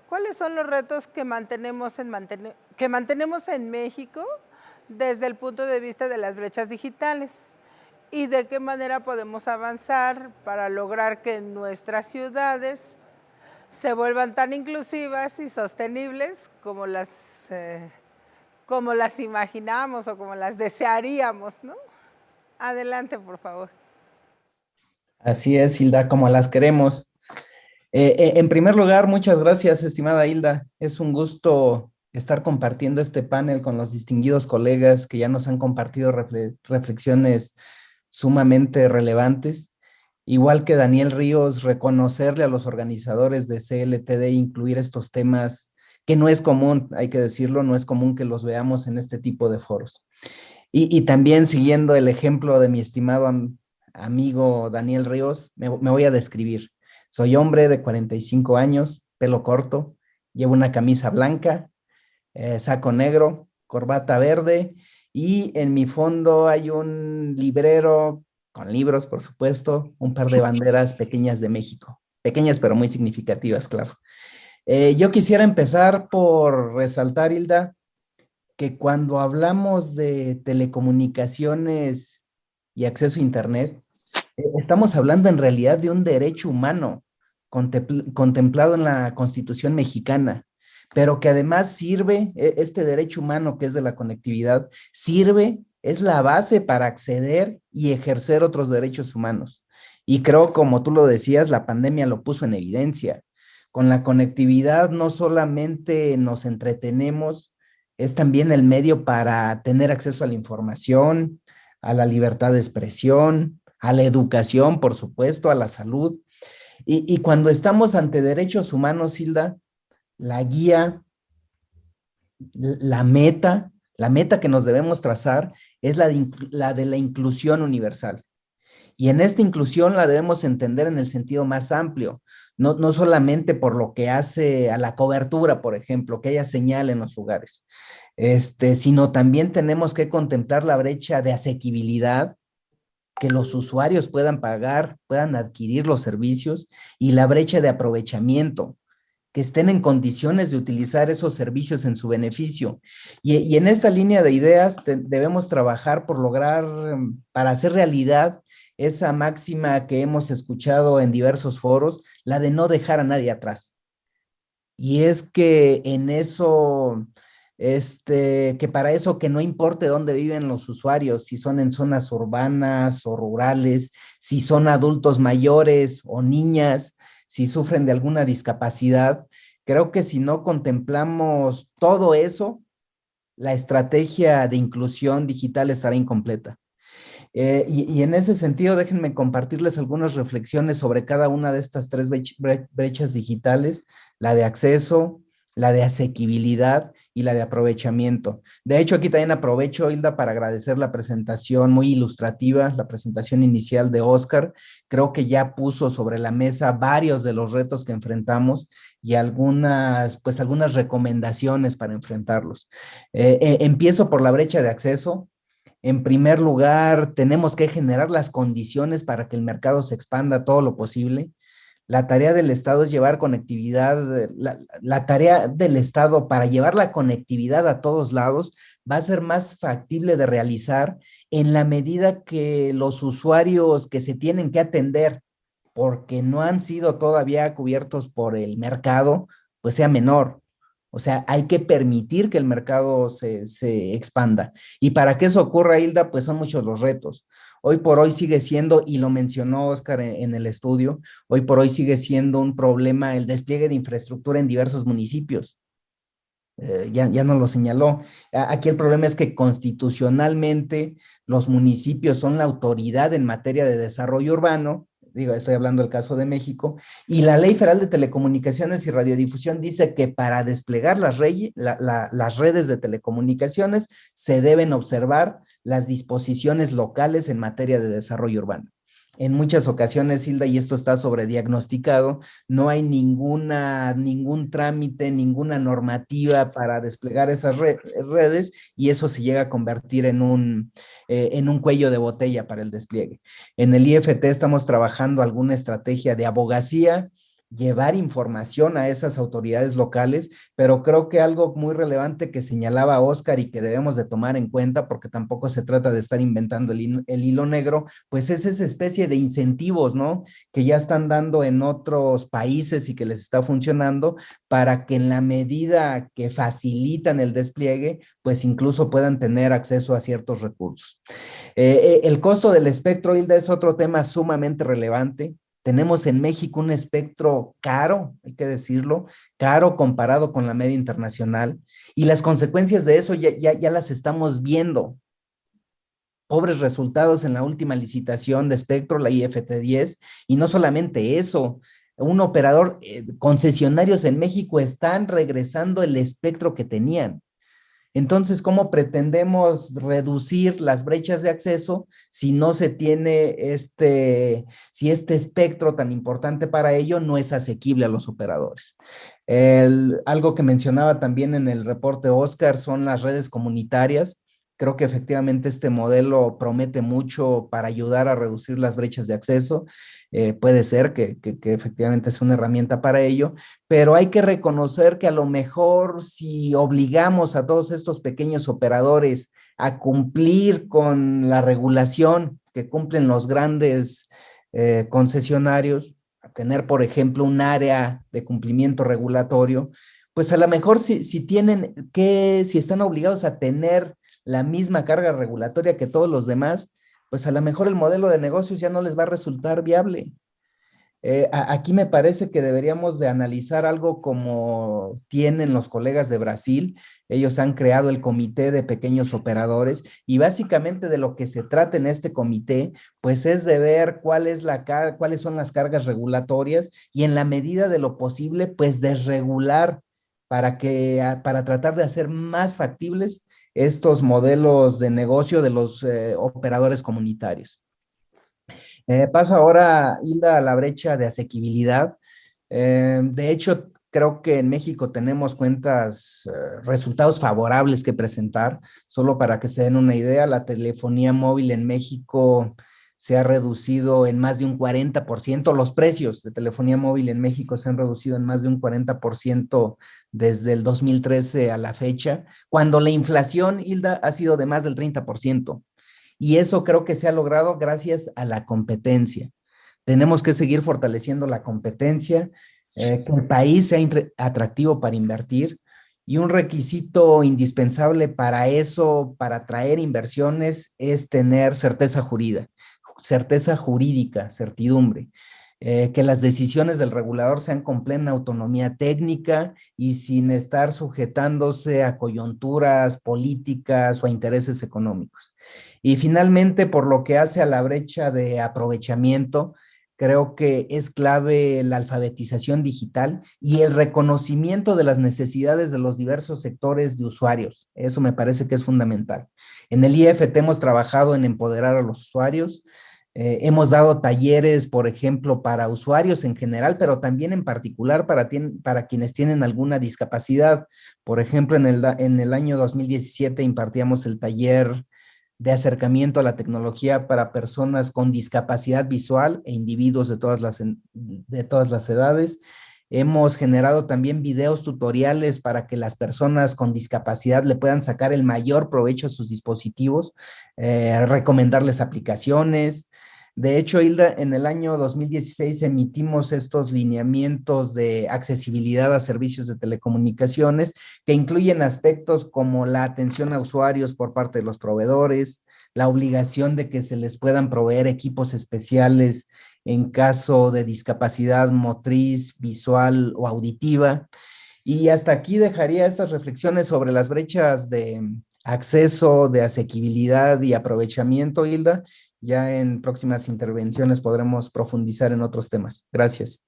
¿cuáles son los retos que mantenemos en México desde el punto de vista de las brechas digitales? ¿Y de qué manera podemos avanzar para lograr que nuestras ciudades se vuelvan tan inclusivas y sostenibles como las imaginamos o como las desearíamos, ¿no? Adelante, por favor. Así es, Hilda, como las queremos. En primer lugar, muchas gracias, estimada Hilda. Es un gusto estar compartiendo este panel con los distinguidos colegas que ya nos han compartido reflexiones sumamente relevantes. Igual que Daniel Ríos, reconocerle a los organizadores de CLTD incluir estos temas que no es común, hay que decirlo, no es común que los veamos en este tipo de foros. Y también siguiendo el ejemplo de mi estimado amigo Daniel Ríos, me voy a describir. Soy hombre de 45 años, pelo corto, llevo una camisa blanca, saco negro, corbata verde, y en mi fondo hay un librero con libros, por supuesto, un par de banderas pequeñas de México, pequeñas pero muy significativas, claro. Yo quisiera empezar por resaltar, Hilda, que cuando hablamos de telecomunicaciones y acceso a Internet, estamos hablando en realidad de un derecho humano contemplado en la Constitución mexicana, pero que además sirve, este derecho humano que es de la conectividad, es la base para acceder y ejercer otros derechos humanos. Y creo, como tú lo decías, la pandemia lo puso en evidencia. Con la conectividad no solamente nos entretenemos, es también el medio para tener acceso a la información, a la libertad de expresión, a la educación, por supuesto, a la salud. Y cuando estamos ante derechos humanos, Hilda, la guía, la meta que nos debemos trazar es la de la inclusión universal. Y en esta inclusión la debemos entender en el sentido más amplio, no solamente por lo que hace a la cobertura, por ejemplo, que haya señal en los lugares, sino también tenemos que contemplar la brecha de asequibilidad, que los usuarios puedan pagar, puedan adquirir los servicios, y la brecha de aprovechamiento, que estén en condiciones de utilizar esos servicios en su beneficio. Y en esta línea de ideas debemos trabajar por lograr, para hacer realidad esa máxima que hemos escuchado en diversos foros, la de no dejar a nadie atrás. Y es que en eso, que para eso que no importe dónde viven los usuarios, si son en zonas urbanas o rurales, si son adultos mayores o niñas, si sufren de alguna discapacidad, creo que si no contemplamos todo eso, la estrategia de inclusión digital estará incompleta. Y en ese sentido, déjenme compartirles algunas reflexiones sobre cada una de estas tres brechas digitales, la de acceso, la de asequibilidad y la de aprovechamiento. De hecho, aquí también aprovecho, Hilda, para agradecer la presentación muy ilustrativa, la presentación inicial de Oscar. Creo que ya puso sobre la mesa varios de los retos que enfrentamos y algunas recomendaciones para enfrentarlos. Empiezo por la brecha de acceso. En primer lugar, tenemos que generar las condiciones para que el mercado se expanda todo lo posible. La tarea del Estado es llevar conectividad, la tarea del Estado para llevar la conectividad a todos lados va a ser más factible de realizar en la medida que los usuarios que se tienen que atender porque no han sido todavía cubiertos por el mercado, pues sea menor. O sea, hay que permitir que el mercado se expanda. Y para que eso ocurra, Hilda, pues son muchos los retos. hoy por hoy sigue siendo, y lo mencionó Oscar en el estudio, hoy por hoy sigue siendo un problema el despliegue de infraestructura en diversos municipios. Ya nos lo señaló. Aquí el problema es que constitucionalmente los municipios son la autoridad en materia de desarrollo urbano, digo, estoy hablando del caso de México, y la Ley Federal de Telecomunicaciones y Radiodifusión dice que para desplegar las redes de telecomunicaciones se deben observar las disposiciones locales en materia de desarrollo urbano. En muchas ocasiones, Hilda, y esto está sobrediagnosticado, no hay ningún trámite, ninguna normativa para desplegar esas redes, y eso se llega a convertir en un cuello de botella para el despliegue. En el IFT estamos trabajando alguna estrategia de abogacía, llevar información a esas autoridades locales, pero creo que algo muy relevante que señalaba Oscar y que debemos de tomar en cuenta, porque tampoco se trata de estar inventando el hilo negro, pues es esa especie de incentivos, ¿no? Que ya están dando en otros países y que les está funcionando para que en la medida que facilitan el despliegue, pues incluso puedan tener acceso a ciertos recursos. El costo del espectro, Hilda, es otro tema sumamente relevante. Tenemos en México un espectro caro, hay que decirlo, caro comparado con la media internacional, y las consecuencias de eso ya las estamos viendo. Pobres resultados en la última licitación de espectro, la IFT-10, y no solamente eso, un operador, concesionarios en México están regresando el espectro que tenían. Entonces, ¿cómo pretendemos reducir las brechas de acceso si no se tiene si este espectro tan importante para ello no es asequible a los operadores? Algo que mencionaba también en el reporte Oscar son las redes comunitarias. Creo que efectivamente este modelo promete mucho para ayudar a reducir las brechas de acceso. Puede ser que efectivamente es una herramienta para ello, pero hay que reconocer que a lo mejor si obligamos a todos estos pequeños operadores a cumplir con la regulación que cumplen los grandes concesionarios, a tener, por ejemplo, un área de cumplimiento regulatorio, pues a lo mejor si están obligados a tener la misma carga regulatoria que todos los demás, pues a lo mejor el modelo de negocios ya no les va a resultar viable. Aquí me parece que deberíamos de analizar algo como tienen los colegas de Brasil. Ellos han creado el Comité de Pequeños Operadores, y básicamente de lo que se trata en este comité, pues es de ver cuáles son las cargas regulatorias y en la medida de lo posible, pues desregular para tratar de hacer más factibles estos modelos de negocio de los operadores comunitarios. Paso ahora, Hilda, a la brecha de asequibilidad. De hecho, creo que en México tenemos resultados favorables que presentar. Solo para que se den una idea, la telefonía móvil en México se ha reducido en más de un 40%. Los precios de telefonía móvil en México se han reducido en más de un 40% desde el 2013 a la fecha, cuando la inflación, Hilda, ha sido de más del 30%. Y eso creo que se ha logrado gracias a la competencia. Tenemos que seguir fortaleciendo la competencia, que el país sea atractivo para invertir, y un requisito indispensable para eso, para atraer inversiones, es tener certeza jurídica, certidumbre. Que las decisiones del regulador sean con plena autonomía técnica y sin estar sujetándose a coyunturas políticas o a intereses económicos. Y finalmente, por lo que hace a la brecha de aprovechamiento, creo que es clave la alfabetización digital y el reconocimiento de las necesidades de los diversos sectores de usuarios. Eso me parece que es fundamental. En el IFT hemos trabajado en empoderar a los usuarios. Hemos dado talleres, por ejemplo, para usuarios en general, pero también en particular para quienes tienen alguna discapacidad. Por ejemplo, en el año 2017 impartíamos el taller de acercamiento a la tecnología para personas con discapacidad visual e individuos de todas las edades. Hemos generado también videos tutoriales para que las personas con discapacidad le puedan sacar el mayor provecho a sus dispositivos, recomendarles aplicaciones. De hecho, Hilda, en el año 2016 emitimos estos lineamientos de accesibilidad a servicios de telecomunicaciones que incluyen aspectos como la atención a usuarios por parte de los proveedores, la obligación de que se les puedan proveer equipos especiales en caso de discapacidad motriz, visual o auditiva. Y hasta aquí dejaría estas reflexiones sobre las brechas de acceso, de asequibilidad y aprovechamiento, Hilda. Ya en próximas intervenciones podremos profundizar en otros temas. Gracias.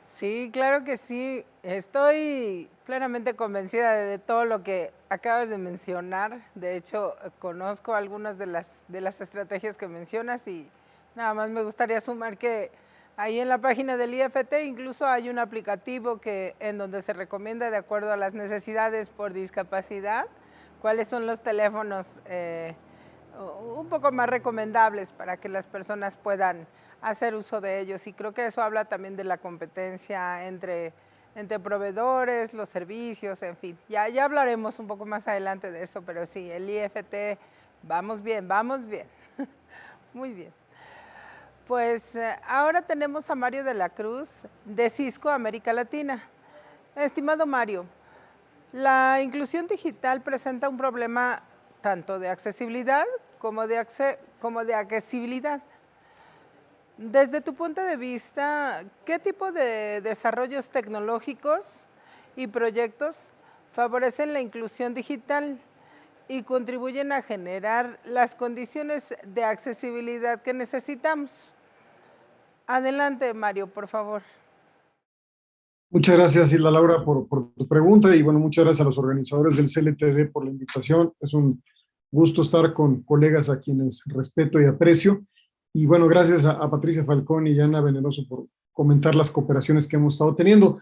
Sí, claro que sí. Estoy plenamente convencida de todo lo que acabas de mencionar. De hecho, conozco algunas de las estrategias que mencionas y nada más me gustaría sumar que ahí en la página del IFT incluso hay un aplicativo en donde se recomienda, de acuerdo a las necesidades por discapacidad, cuáles son los teléfonos un poco más recomendables para que las personas puedan hacer uso de ellos. Y creo que eso habla también de la competencia entre proveedores, los servicios, en fin. Ya hablaremos un poco más adelante de eso, pero sí, el IFT, vamos bien, vamos bien. Muy bien. Pues ahora tenemos a Mario de la Cruz, de Cisco América Latina. Estimado Mario, la inclusión digital presenta un problema tanto de accesibilidad como de accesibilidad. Desde tu punto de vista, ¿qué tipo de desarrollos tecnológicos y proyectos favorecen la inclusión digital y contribuyen a generar las condiciones de accesibilidad que necesitamos? Adelante, Mario, por favor. Muchas gracias, Hilda Laura, por tu pregunta y bueno, muchas gracias a los organizadores del CLTD por la invitación. Es un gusto estar con colegas a quienes respeto y aprecio. Y bueno, gracias a Patricia Falcón y Ana Veneroso por comentar las cooperaciones que hemos estado teniendo.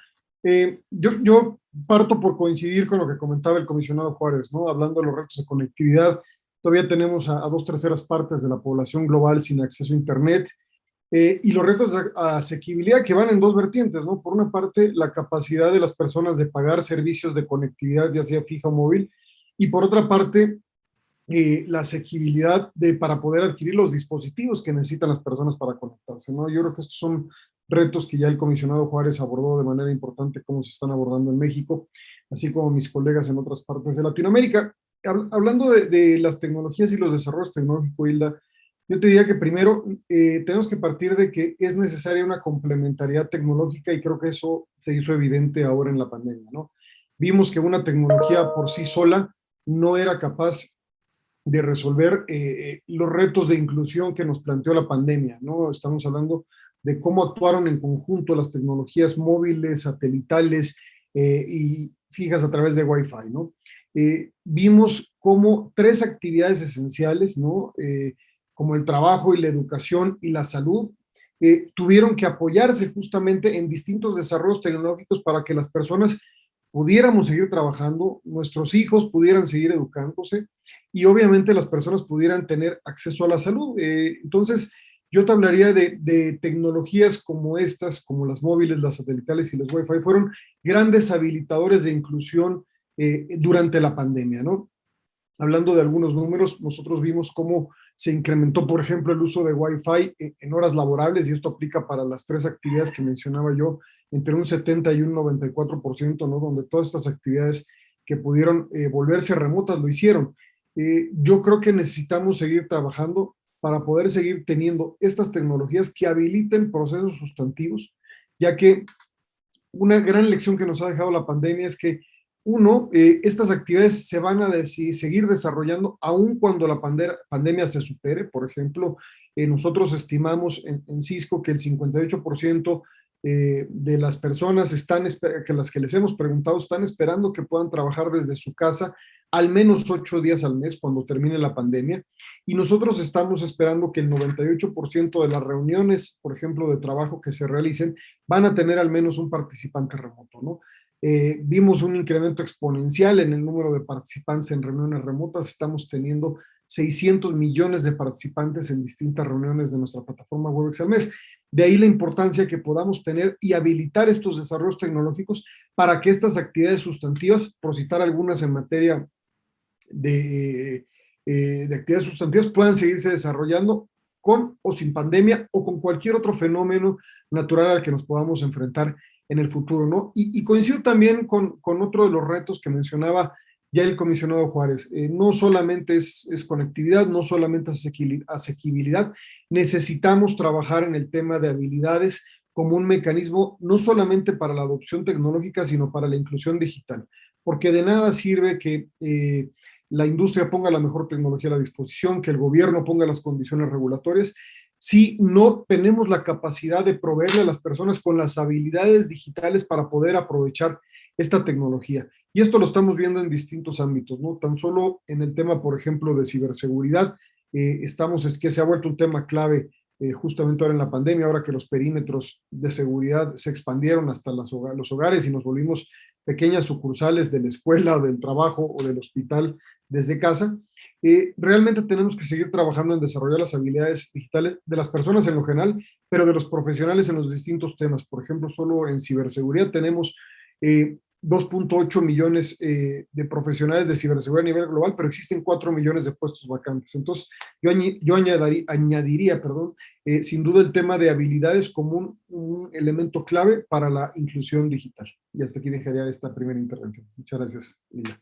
Yo parto por coincidir con lo que comentaba el comisionado Juárez, ¿no? Hablando de los retos de conectividad, todavía tenemos a 2/3 partes de la población global sin acceso a Internet, y los retos de asequibilidad que van en dos vertientes, ¿no? Por una parte, la capacidad de las personas de pagar servicios de conectividad, ya sea fija o móvil, y por otra parte, la asequibilidad para poder adquirir los dispositivos que necesitan las personas para conectarse, ¿no? Yo creo que estos son retos que ya el comisionado Juárez abordó de manera importante, como se están abordando en México, así como mis colegas en otras partes de Latinoamérica. Hablando de las tecnologías y los desarrollos tecnológicos, Hilda, yo te diría que primero tenemos que partir de que es necesaria una complementariedad tecnológica y creo que eso se hizo evidente ahora en la pandemia, ¿no? Vimos que una tecnología por sí sola no era capaz de resolver los retos de inclusión que nos planteó la pandemia, ¿no? Estamos hablando de cómo actuaron en conjunto las tecnologías móviles, satelitales y fijas a través de Wi-Fi, ¿no? Vimos cómo 3 actividades esenciales, ¿no? Como el trabajo y la educación y la salud, tuvieron que apoyarse justamente en distintos desarrollos tecnológicos para que las personas pudiéramos seguir trabajando, nuestros hijos pudieran seguir educándose y obviamente las personas pudieran tener acceso a la salud. Entonces, yo te hablaría de tecnologías como estas, como las móviles, las satelitales y las Wi-Fi, fueron grandes habilitadores de inclusión durante la pandemia, ¿no? Hablando de algunos números, nosotros vimos cómo se incrementó, por ejemplo, el uso de Wi-Fi en horas laborables, y esto aplica para las 3 actividades que mencionaba yo, entre un 70 y un 94%, ¿no? Donde todas estas actividades que pudieron volverse remotas lo hicieron. Yo creo que necesitamos seguir trabajando para poder seguir teniendo estas tecnologías que habiliten procesos sustantivos, ya que una gran lección que nos ha dejado la pandemia es que uno, estas actividades se van a seguir desarrollando aun cuando la pandemia se supere. Por ejemplo, nosotros estimamos en Cisco que el 58% de las personas que las que les hemos preguntado están esperando que puedan trabajar desde su casa al menos 8 días al mes cuando termine la pandemia. Y nosotros estamos esperando que el 98% de las reuniones, por ejemplo, de trabajo que se realicen, van a tener al menos un participante remoto, ¿no? Vimos un incremento exponencial en el número de participantes en reuniones remotas. Estamos teniendo 600 millones de participantes en distintas reuniones de nuestra plataforma Webex al mes. De ahí la importancia que podamos tener y habilitar estos desarrollos tecnológicos para que estas actividades sustantivas, por citar algunas en materia de actividades sustantivas, puedan seguirse desarrollando con o sin pandemia o con cualquier otro fenómeno natural al que nos podamos enfrentar en el futuro, ¿no? Y coincido también con otro de los retos que mencionaba ya el comisionado Juárez. No solamente es conectividad, no solamente es asequibilidad, necesitamos trabajar en el tema de habilidades como un mecanismo no solamente para la adopción tecnológica, sino para la inclusión digital, porque de nada sirve que la industria ponga la mejor tecnología a la disposición, que el gobierno ponga las condiciones regulatorias, si no tenemos la capacidad de proveerle a las personas con las habilidades digitales para poder aprovechar esta tecnología. Y esto lo estamos viendo en distintos ámbitos, ¿no? Tan solo en el tema, por ejemplo, de ciberseguridad, es que se ha vuelto un tema clave justamente ahora en la pandemia, ahora que los perímetros de seguridad se expandieron hasta los hogares y nos volvimos pequeñas sucursales de la escuela, del trabajo o del hospital desde casa. Realmente tenemos que seguir trabajando en desarrollar las habilidades digitales de las personas en lo general, pero de los profesionales en los distintos temas. Por ejemplo, solo en ciberseguridad tenemos 2.8 millones de profesionales de ciberseguridad a nivel global, pero existen 4 millones de puestos vacantes. Entonces, yo añadiría, sin duda el tema de habilidades como un elemento clave para la inclusión digital. Y hasta aquí dejaría esta primera intervención. Muchas gracias, Lila.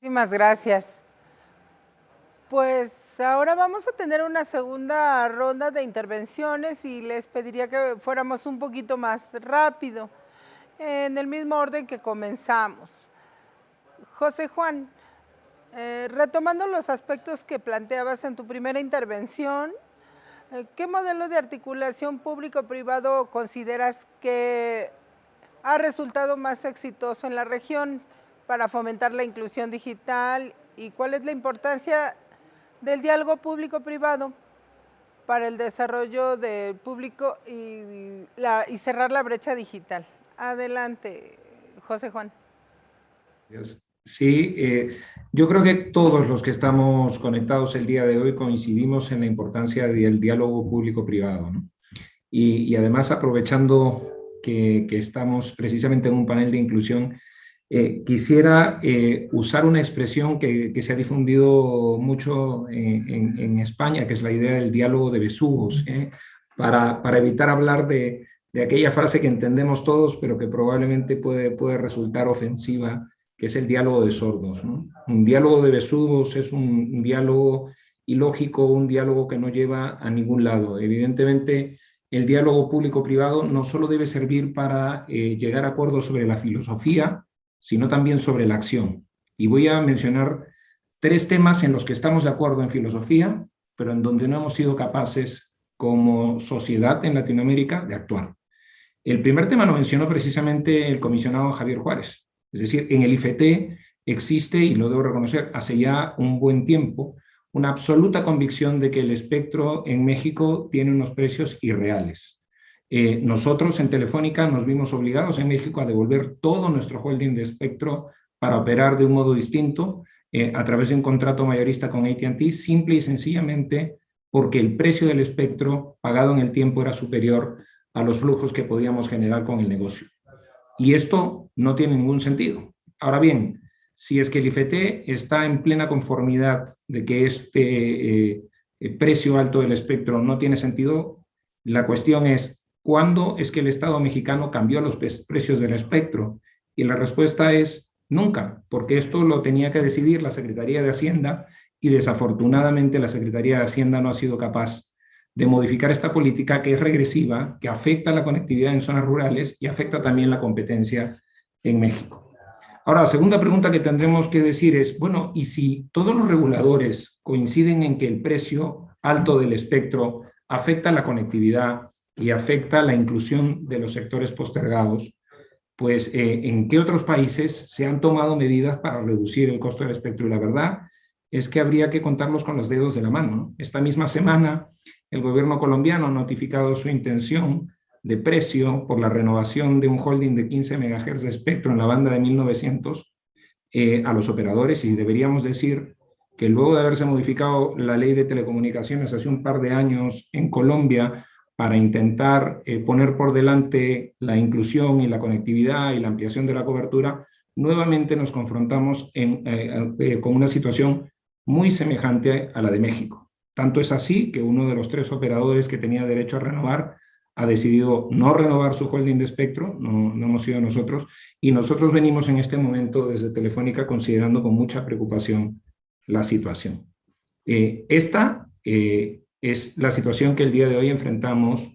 Muchísimas gracias. Pues ahora vamos a tener una segunda ronda de intervenciones y les pediría que fuéramos un poquito más rápido, en el mismo orden que comenzamos. José Juan, retomando los aspectos que planteabas en tu primera intervención, ¿qué modelo de articulación público-privado consideras que ha resultado más exitoso en la región para fomentar la inclusión digital y cuál es la importancia del diálogo público-privado para el desarrollo del público y cerrar la brecha digital? Adelante, José Juan. Sí, yo creo que todos los que estamos conectados el día de hoy coincidimos en la importancia del diálogo público-privado, ¿no? Y además, aprovechando que estamos precisamente en un panel de inclusión, quisiera usar una expresión que se ha difundido mucho en España, que es la idea del diálogo de besugos, para evitar hablar de aquella frase que entendemos todos, pero que probablemente puede resultar ofensiva, que es el diálogo de sordos, ¿no? Un diálogo de besugos es un diálogo ilógico, un diálogo que no lleva a ningún lado. Evidentemente, el diálogo público-privado no solo debe servir para llegar a acuerdos sobre la filosofía, sino también sobre la acción. Y voy a mencionar 3 temas en los que estamos de acuerdo en filosofía, pero en donde no hemos sido capaces como sociedad en Latinoamérica de actuar. El primer tema lo mencionó precisamente el comisionado Javier Juárez. Es decir, en el IFT existe, y lo debo reconocer, hace ya un buen tiempo, una absoluta convicción de que el espectro en México tiene unos precios irreales. Nosotros en Telefónica nos vimos obligados en México a devolver todo nuestro holding de espectro para operar de un modo distinto a través de un contrato mayorista con AT&T, simple y sencillamente porque el precio del espectro pagado en el tiempo era superior a los flujos que podíamos generar con el negocio. Y esto no tiene ningún sentido. Ahora bien, si es que el IFT está en plena conformidad de que este precio alto del espectro no tiene sentido, la cuestión es, ¿cuándo es que el Estado mexicano cambió los precios del espectro? Y la respuesta es nunca, porque esto lo tenía que decidir la Secretaría de Hacienda y desafortunadamente la Secretaría de Hacienda no ha sido capaz de modificar esta política que es regresiva, que afecta la conectividad en zonas rurales y afecta también la competencia en México. Ahora, la segunda pregunta que tendremos que decir es, bueno, ¿y si todos los reguladores coinciden en que el precio alto del espectro afecta la conectividad y afecta la inclusión de los sectores postergados, pues ¿en qué otros países se han tomado medidas para reducir el costo del espectro? Y la verdad es que habría que contarlos con los dedos de la mano, ¿no? Esta misma semana el gobierno colombiano ha notificado su intención de precio por la renovación de un holding de 15 MHz de espectro en la banda de 1900 a los operadores, y deberíamos decir que luego de haberse modificado la ley de telecomunicaciones hace un par de años en Colombia para intentar poner por delante la inclusión y la conectividad y la ampliación de la cobertura, nuevamente nos confrontamos con una situación muy semejante a la de México. Tanto es así que uno de los 3 operadores que tenía derecho a renovar ha decidido no renovar su holding de espectro, no hemos sido nosotros, y nosotros venimos en este momento desde Telefónica considerando con mucha preocupación la situación. Esta es la situación que el día de hoy enfrentamos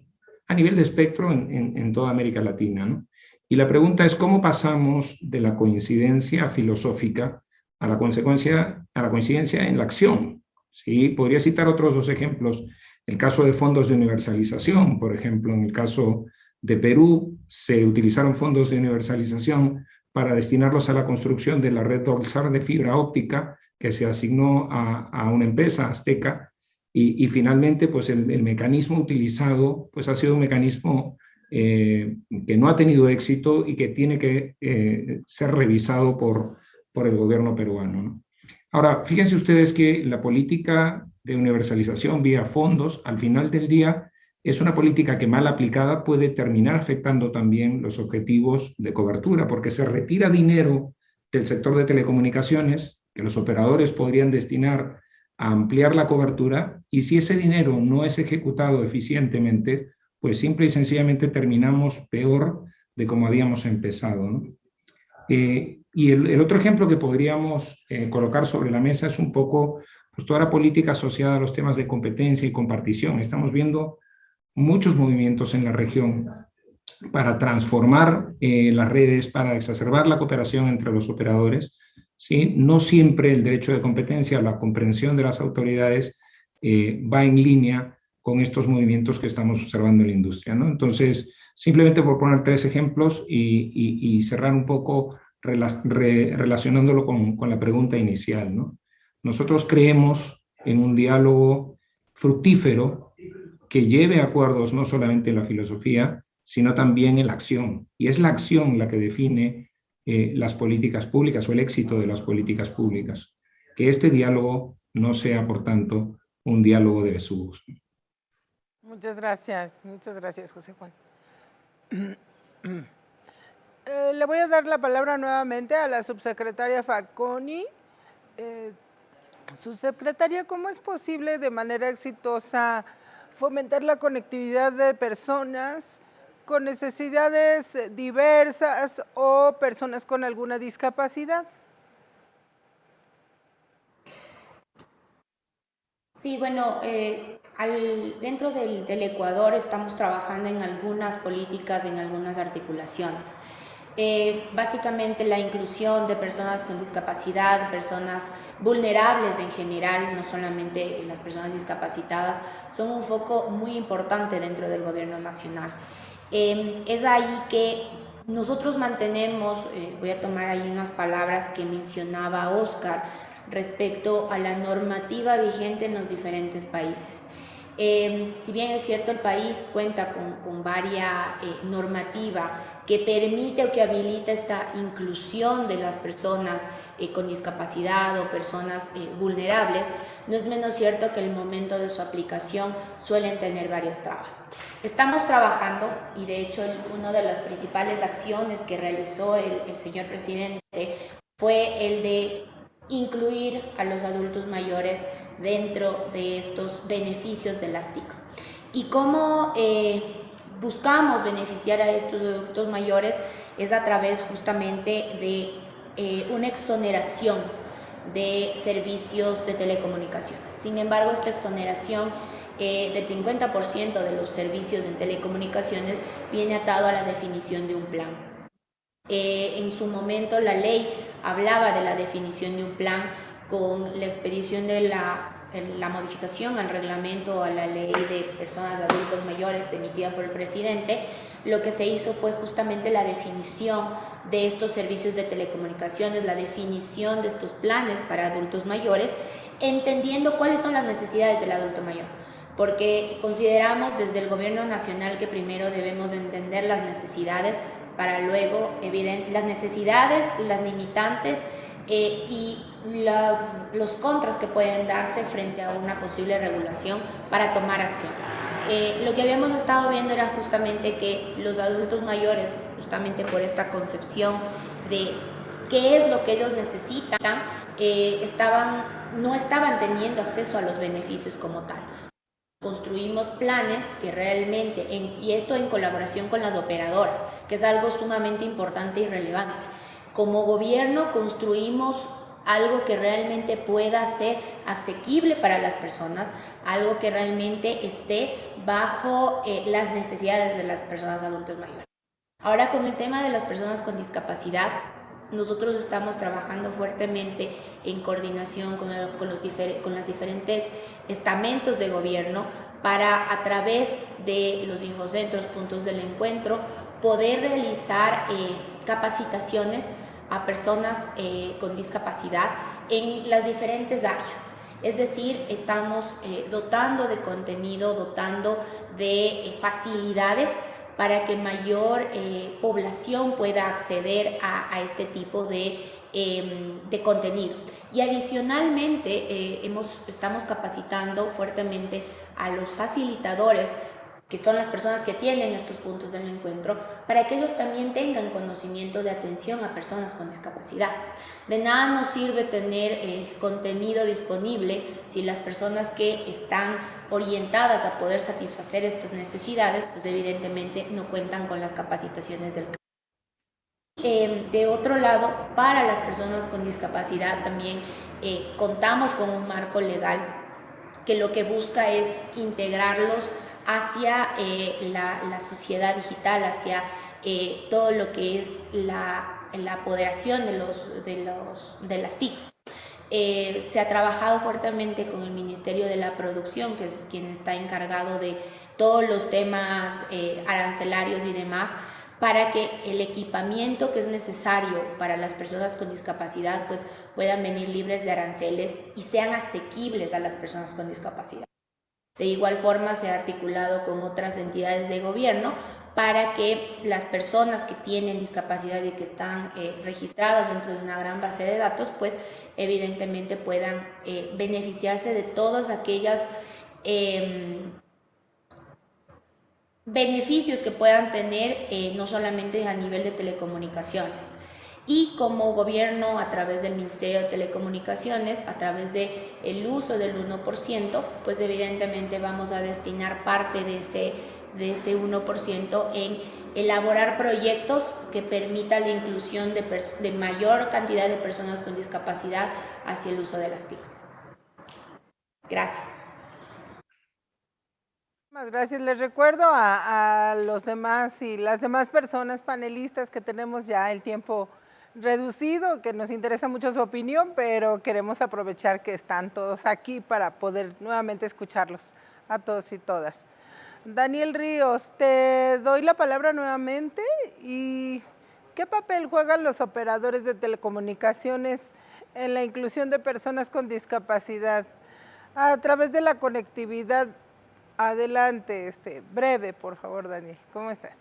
a nivel de espectro en toda América Latina, ¿no? Y la pregunta es cómo pasamos de la coincidencia filosófica a la coincidencia en la acción. ¿Sí? Podría citar otros dos ejemplos. El caso de fondos de universalización, por ejemplo, en el caso de Perú, se utilizaron fondos de universalización para destinarlos a la construcción de la red dorsal de fibra óptica que se asignó a una empresa, Azteca, y finalmente pues el mecanismo utilizado pues ha sido un mecanismo que no ha tenido éxito y que tiene que ser revisado por el gobierno peruano, ¿no? Ahora, fíjense ustedes que la política de universalización vía fondos, al final del día, es una política que mal aplicada puede terminar afectando también los objetivos de cobertura, porque se retira dinero del sector de telecomunicaciones que los operadores podrían destinar a ampliar la cobertura, y si ese dinero no es ejecutado eficientemente, pues simple y sencillamente terminamos peor de como habíamos empezado, ¿no? Y el otro ejemplo que podríamos colocar sobre la mesa es un poco pues, toda la política asociada a los temas de competencia y compartición. Estamos viendo muchos movimientos en la región para transformar las redes, para exacerbar la cooperación entre los operadores, ¿sí? No siempre el derecho de competencia, la comprensión de las autoridades va en línea con estos movimientos que estamos observando en la industria, ¿no? Entonces, simplemente por poner tres ejemplos y cerrar un poco relacionándolo con la pregunta inicial, ¿no? Nosotros creemos en un diálogo fructífero que lleve a acuerdos no solamente en la filosofía, sino también en la acción. Y es la acción la que define las políticas públicas o el éxito de las políticas públicas. Que este diálogo no sea, por tanto, un diálogo de besugos. Muchas gracias, José Juan. Le voy a dar la palabra nuevamente a la subsecretaria Falconi. Subsecretaria, ¿cómo es posible de manera exitosa fomentar la conectividad de personas con necesidades diversas o personas con alguna discapacidad? Sí, bueno, dentro del Ecuador estamos trabajando en algunas políticas, en algunas articulaciones. Básicamente la inclusión de personas con discapacidad, personas vulnerables en general, no solamente las personas discapacitadas, son un foco muy importante dentro del gobierno nacional. Es ahí que nosotros mantenemos, voy a tomar ahí unas palabras que mencionaba Oscar, respecto a la normativa vigente en los diferentes países. Si bien es cierto, el país cuenta con varias normativa que permite o que habilita esta inclusión de las personas con discapacidad o personas vulnerables, no es menos cierto que el momento de su aplicación suelen tener varias trabas. Estamos trabajando, y de hecho una de las principales acciones que realizó el señor presidente fue el de incluir a los adultos mayores dentro de estos beneficios de las TICs. Y cómo buscamos beneficiar a estos adultos mayores es a través justamente de una exoneración de servicios de telecomunicaciones. Sin embargo, esta exoneración del 50% de los servicios de telecomunicaciones viene atado a la definición de un plan. En su momento la ley hablaba de la definición de un plan con la expedición de la modificación al reglamento, a la ley de personas adultos mayores emitida por el presidente. Lo que se hizo fue justamente la definición de estos servicios de telecomunicaciones, la definición de estos planes para adultos mayores, entendiendo cuáles son las necesidades del adulto mayor. Porque consideramos desde el gobierno nacional que primero debemos entender las necesidades para luego las necesidades, las limitantes y los contras que pueden darse frente a una posible regulación para tomar acción. Lo que habíamos estado viendo era justamente que los adultos mayores, justamente por esta concepción de qué es lo que ellos necesitan, no estaban teniendo acceso a los beneficios como tal. construimos planes que realmente, y esto en colaboración con las operadoras, que es algo sumamente importante y relevante. Como gobierno construimos algo que realmente pueda ser asequible para las personas, algo que realmente esté bajo las necesidades de las personas adultas mayores. Ahora, con el tema de las personas con discapacidad, nosotros estamos trabajando fuertemente en coordinación con los diferentes estamentos de gobierno para, a través de los infocentros, puntos del encuentro, poder realizar capacitaciones a personas con discapacidad en las diferentes áreas. Es decir, estamos dotando de contenido, dotando de facilidades para que mayor población pueda acceder a este tipo de contenido. Y adicionalmente estamos capacitando fuertemente a los facilitadores, que son las personas que tienen estos puntos del encuentro, para que ellos también tengan conocimiento de atención a personas con discapacidad. De nada nos sirve tener contenido disponible si las personas que están orientadas a poder satisfacer estas necesidades, pues evidentemente no cuentan con las capacitaciones del de otro lado, para las personas con discapacidad también contamos con un marco legal que lo que busca es integrarlos hacia la sociedad digital, hacia todo lo que es la apoderación de las TICs. Se ha trabajado fuertemente con el Ministerio de la Producción, que es quien está encargado de todos los temas arancelarios y demás, para que el equipamiento que es necesario para las personas con discapacidad pues puedan venir libres de aranceles y sean asequibles a las personas con discapacidad. De igual forma se ha articulado con otras entidades de gobierno para que las personas que tienen discapacidad y que están registradas dentro de una gran base de datos, pues evidentemente puedan beneficiarse de todas aquellas beneficios que puedan tener, no solamente a nivel de telecomunicaciones. Y como gobierno, a través del Ministerio de Telecomunicaciones, a través del uso del 1%, pues evidentemente vamos a destinar parte de ese 1% en elaborar proyectos que permitan la inclusión de mayor cantidad de personas con discapacidad hacia el uso de las TICs. Gracias. Muchas gracias. Les recuerdo a los demás y las demás personas panelistas que tenemos ya el tiempo reducido, que nos interesa mucho su opinión, pero queremos aprovechar que están todos aquí para poder nuevamente escucharlos a todos y todas. Daniel Ríos, te doy la palabra nuevamente. ¿Y qué papel juegan los operadores de telecomunicaciones en la inclusión de personas con discapacidad a través de la conectividad? Adelante, breve, por favor, Daniel. ¿Cómo estás?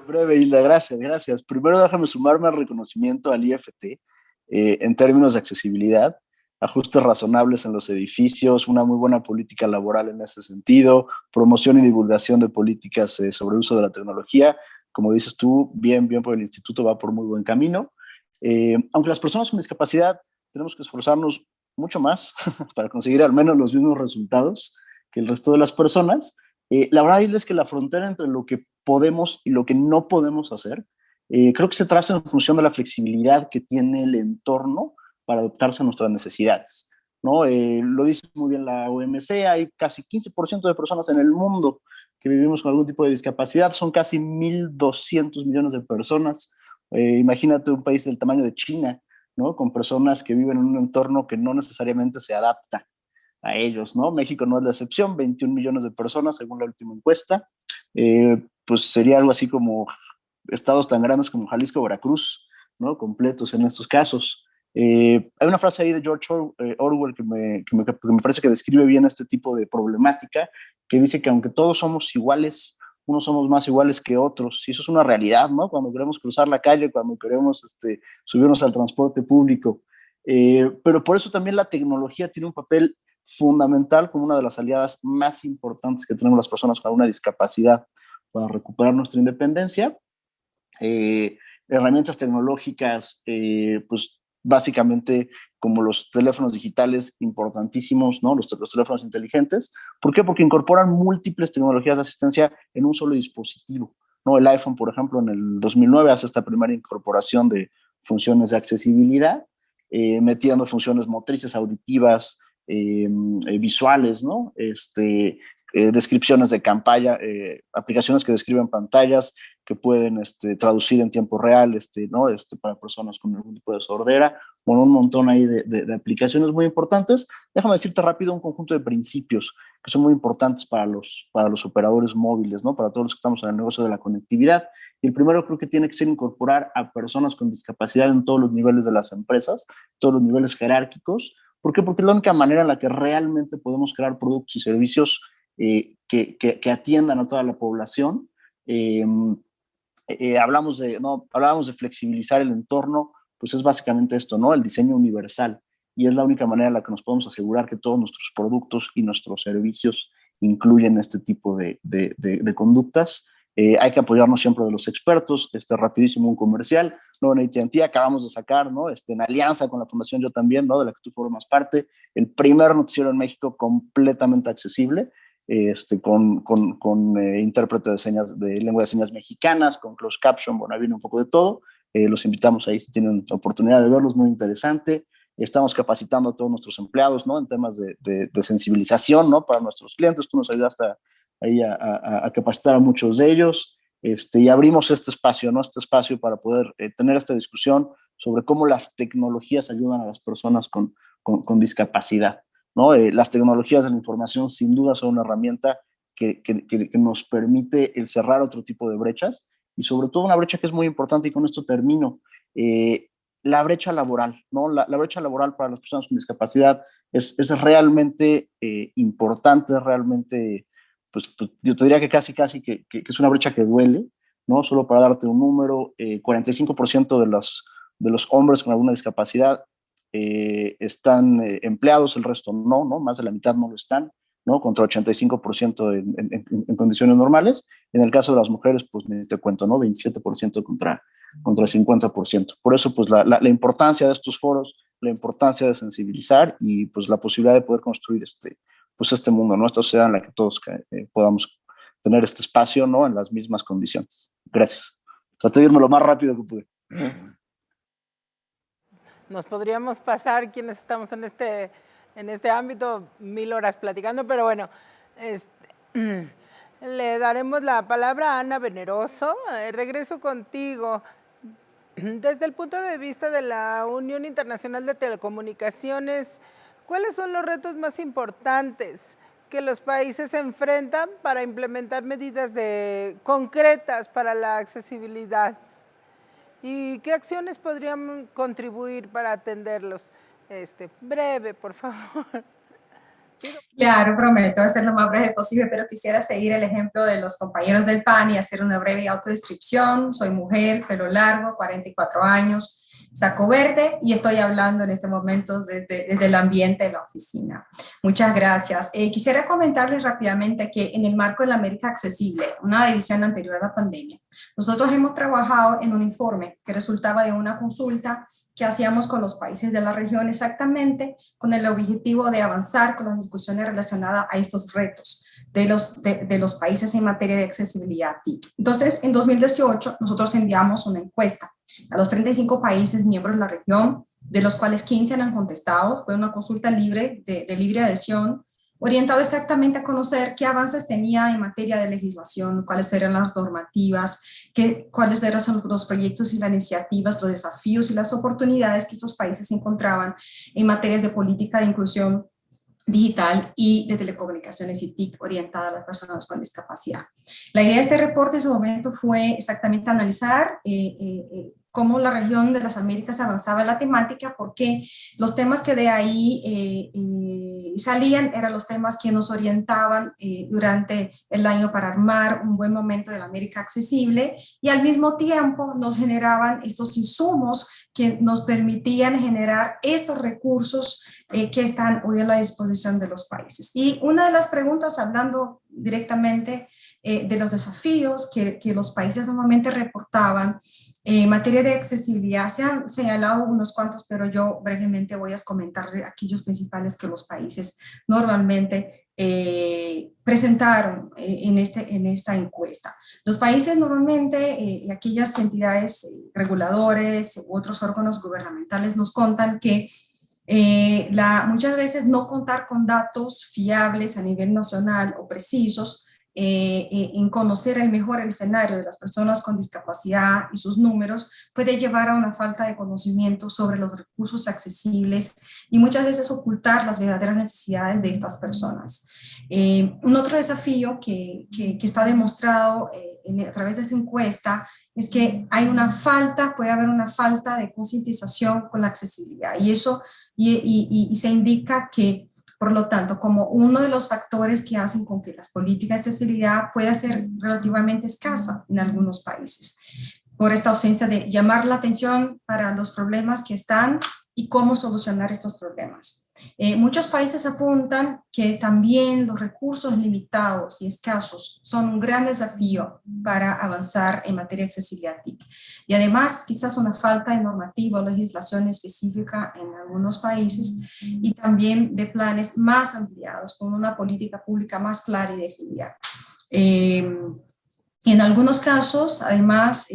Breve, Hilda, gracias. Primero déjame sumarme al reconocimiento al IFT en términos de accesibilidad, ajustes razonables en los edificios, una muy buena política laboral en ese sentido, promoción y divulgación de políticas sobre el uso de la tecnología. Como dices tú, bien por el instituto, va por muy buen camino. Aunque las personas con discapacidad tenemos que esforzarnos mucho más para conseguir al menos los mismos resultados que el resto de las personas, la verdad es que la frontera entre lo que podemos y lo que no podemos hacer, creo que se traza en función de la flexibilidad que tiene el entorno para adaptarse a nuestras necesidades, ¿no? Lo dice muy bien la OMC, hay casi 15% de personas en el mundo que vivimos con algún tipo de discapacidad, son casi 1.200 millones de personas. Imagínate un país del tamaño de China, ¿no? Con personas que viven en un entorno que no necesariamente se adapta a ellos, ¿no? México no es la excepción, 21 millones de personas según la última encuesta, pues sería algo así como estados tan grandes como Jalisco o Veracruz, ¿no? Completos en estos casos. Hay una frase ahí de George Orwell que me parece que describe bien este tipo de problemática, que dice que aunque todos somos iguales, unos somos más iguales que otros, y eso es una realidad, ¿no? Cuando queremos cruzar la calle, cuando queremos subirnos al transporte público, pero por eso también la tecnología tiene un papel fundamental como una de las aliadas más importantes que tenemos las personas con una discapacidad para recuperar nuestra independencia. Herramientas tecnológicas pues básicamente como los teléfonos digitales importantísimos, ¿no? Los teléfonos inteligentes. ¿Por qué? Porque incorporan múltiples tecnologías de asistencia en un solo dispositivo, ¿no? El iPhone, por ejemplo, en el 2009 hace esta primera incorporación de funciones de accesibilidad, metiendo funciones motrices, auditivas, visuales, ¿no? Descripciones de pantalla, aplicaciones que describen pantallas, que pueden traducir en tiempo real, ¿no? Para personas con algún tipo de sordera, con un montón ahí de aplicaciones muy importantes. Déjame decirte rápido un conjunto de principios que son muy importantes para los operadores móviles, ¿no? Para todos los que estamos en el negocio de la conectividad. Y el primero creo que tiene que ser incorporar a personas con discapacidad en todos los niveles de las empresas, todos los niveles jerárquicos. ¿Por qué? Porque es la única manera en la que realmente podemos crear productos y servicios que atiendan a toda la población. Hablábamos de flexibilizar el entorno, pues es básicamente esto, ¿no? El diseño universal. Y es la única manera en la que nos podemos asegurar que todos nuestros productos y nuestros servicios incluyen este tipo de conductas. Hay que apoyarnos siempre de los expertos. Rapidísimo un comercial, ¿no? En AT&T acabamos de sacar, ¿no? En alianza con la Fundación Yo También, ¿no? De la que tú formas parte, el primer noticiero en México completamente accesible, con intérprete de señas, de lengua de señas mexicanas, con closed caption, bueno, viene un poco de todo. Los invitamos ahí si tienen la oportunidad de verlos, muy interesante. Estamos capacitando a todos nuestros empleados, ¿no? En temas de sensibilización, ¿no? Para nuestros clientes. Tú nos ayudaste ahí a capacitar a muchos de ellos. Y abrimos este espacio, ¿no? Este espacio para poder tener esta discusión sobre cómo las tecnologías ayudan a las personas con discapacidad, ¿no? Las tecnologías de la información sin duda son una herramienta que nos permite el cerrar otro tipo de brechas, y sobre todo una brecha que es muy importante, y con esto termino, la brecha laboral, ¿no? La brecha laboral para las personas con discapacidad es realmente importante, realmente, pues yo te diría que casi que es una brecha que duele, ¿no? Solo para darte un número, 45% de los hombres con alguna discapacidad están empleados, el resto no, Más de la mitad no lo están, ¿no? Contra 85% en condiciones normales. En el caso de las mujeres, pues ni te cuento, ¿no? 27% contra 50%. Por eso, pues la importancia de estos foros, la importancia de sensibilizar y pues la posibilidad de poder construir este mundo, ¿no? Esta sociedad en la que todos podamos tener este espacio, ¿no? En las mismas condiciones. Gracias. Traté de irme lo más rápido que pude. Nos podríamos pasar, quienes estamos en este ámbito, 1000 horas platicando, pero bueno, le daremos la palabra a Ana Veneroso. Regreso contigo. Desde el punto de vista de la Unión Internacional de Telecomunicaciones, ¿cuáles son los retos más importantes que los países enfrentan para implementar medidas concretas para la accesibilidad? ¿Y qué acciones podrían contribuir para atenderlos? Breve, por favor. Claro, prometo hacer lo más breve posible, pero quisiera seguir el ejemplo de los compañeros del PAN y hacer una breve autodescripción. Soy mujer, pelo largo, 44 años, saco verde, y estoy hablando en este momento desde el ambiente de la oficina. Muchas gracias. Quisiera comentarles rápidamente que en el marco de la América Accesible, una edición anterior a la pandemia, nosotros hemos trabajado en un informe que resultaba de una consulta que hacíamos con los países de la región, exactamente con el objetivo de avanzar con las discusiones relacionadas a estos retos de los países en materia de accesibilidad TIC. Entonces, en 2018, nosotros enviamos una encuesta a los 35 países miembros de la región, de los cuales 15 han contestado. Fue una consulta libre, de libre adhesión, orientado exactamente a conocer qué avances tenía en materia de legislación, cuáles eran las normativas, cuáles eran los proyectos y las iniciativas, los desafíos y las oportunidades que estos países encontraban en materias de política de inclusión digital y de telecomunicaciones y TIC orientada a las personas con discapacidad. La idea de este reporte en su momento fue exactamente analizar cómo la región de las Américas avanzaba en la temática, porque los temas que de ahí salían eran los temas que nos orientaban durante el año para armar un buen momento de la América Accesible, y al mismo tiempo nos generaban estos insumos que nos permitían generar estos recursos que están hoy a la disposición de los países. Y una de las preguntas, hablando directamente de los desafíos que los países normalmente reportaban en materia de accesibilidad. Se han señalado unos cuantos, pero yo brevemente voy a comentar aquellos principales que los países normalmente presentaron en esta encuesta. Los países normalmente y aquellas entidades reguladores u otros órganos gubernamentales nos contan que muchas veces no contar con datos fiables a nivel nacional o precisos en conocer el escenario de las personas con discapacidad y sus números puede llevar a una falta de conocimiento sobre los recursos accesibles y muchas veces ocultar las verdaderas necesidades de estas personas. Un otro desafío que está demostrado a través de esta encuesta es que puede haber una falta de concientización con la accesibilidad y eso y se indica que, por lo tanto, como uno de los factores que hacen con que las políticas de accesibilidad pueda ser relativamente escasa en algunos países, por esta ausencia de llamar la atención para los problemas que están y cómo solucionar estos problemas. Muchos países apuntan que también los recursos limitados y escasos son un gran desafío para avanzar en materia de accesibilidad TIC. Y además, quizás una falta de normativa o legislación específica en algunos países y también de planes más ampliados con una política pública más clara y definida. En algunos casos, además,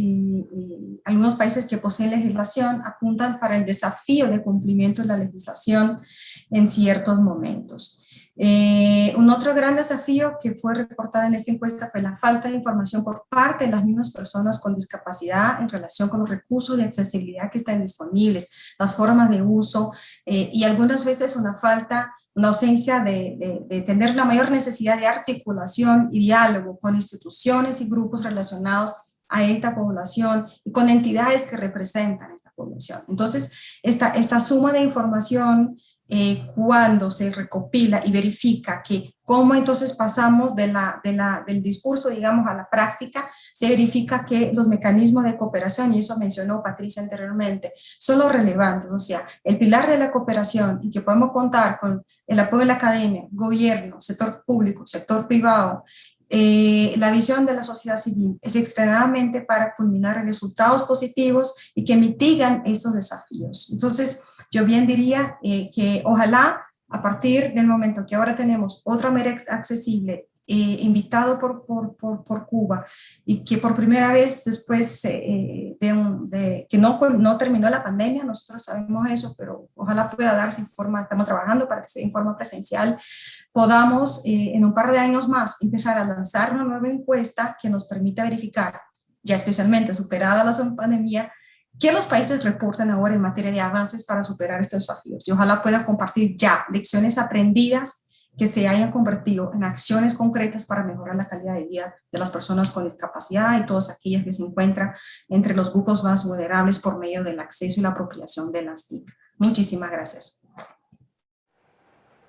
algunos países que poseen legislación apuntan para el desafío de cumplimiento de la legislación en ciertos momentos. Un otro gran desafío que fue reportado en esta encuesta fue la falta de información por parte de las mismas personas con discapacidad en relación con los recursos de accesibilidad que están disponibles, las formas de uso y algunas veces una ausencia de tener la mayor necesidad de articulación y diálogo con instituciones y grupos relacionados a esta población y con entidades que representan esta población. Entonces, esta suma de información cuando se recopila y verifica cómo entonces pasamos del discurso, digamos, a la práctica, se verifica que los mecanismos de cooperación, y eso mencionó Patricia anteriormente, son los relevantes, o sea, el pilar de la cooperación y que podemos contar con el apoyo de la academia, gobierno, sector público, sector privado, la visión de la sociedad civil es extremadamente para culminar en resultados positivos y que mitigan estos desafíos. Entonces, yo bien diría que ojalá a partir del momento que ahora tenemos otro América accesible invitado por Cuba y que por primera vez después que no terminó la pandemia, nosotros sabemos eso, pero ojalá pueda darse en forma, estamos trabajando para que sea en forma presencial, podamos en un par de años más empezar a lanzar una nueva encuesta que nos permita verificar, ya especialmente superada la pandemia, ¿qué los países reportan ahora en materia de avances para superar estos desafíos? Y ojalá pueda compartir ya lecciones aprendidas que se hayan convertido en acciones concretas para mejorar la calidad de vida de las personas con discapacidad y todas aquellas que se encuentran entre los grupos más vulnerables por medio del acceso y la apropiación de las TIC. Muchísimas gracias.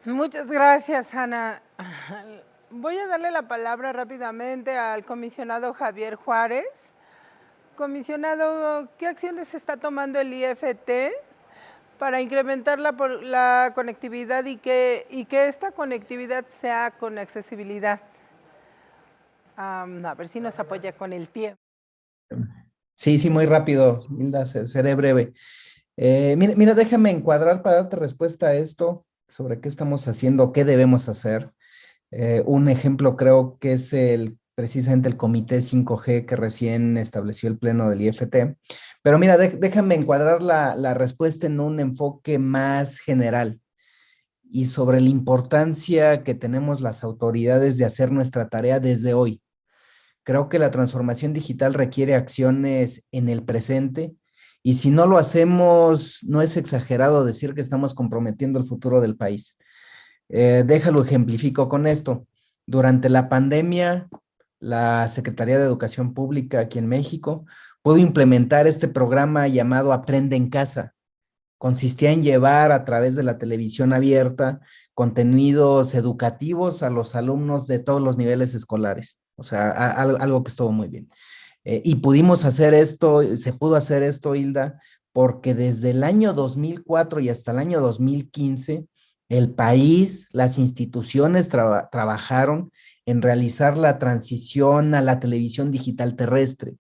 Muchas gracias, Ana. Voy a darle la palabra rápidamente al comisionado Javier Juárez. Comisionado, ¿qué acciones está tomando el IFT para incrementar la conectividad y que esta conectividad sea con accesibilidad? A ver si nos apoya con el tiempo. Sí, muy rápido, Hilda, seré breve. Mira, déjame encuadrar para darte respuesta a esto, sobre qué estamos haciendo, qué debemos hacer. Un ejemplo creo que es precisamente el Comité 5G que recién estableció el Pleno del IFT. Pero mira, déjame encuadrar la respuesta en un enfoque más general y sobre la importancia que tenemos las autoridades de hacer nuestra tarea desde hoy. Creo que la transformación digital requiere acciones en el presente y si no lo hacemos, no es exagerado decir que estamos comprometiendo el futuro del país. Déjalo ejemplifico con esto. Durante la pandemia, la Secretaría de Educación Pública aquí en México pudo implementar este programa llamado Aprende en Casa. Consistía en llevar a través de la televisión abierta contenidos educativos a los alumnos de todos los niveles escolares. O sea, algo que estuvo muy bien. Y pudimos hacer esto, se pudo hacer esto, Hilda, porque desde el año 2004 y hasta el año 2015, el país, las instituciones trabajaron en realizar la transición a la televisión digital terrestre.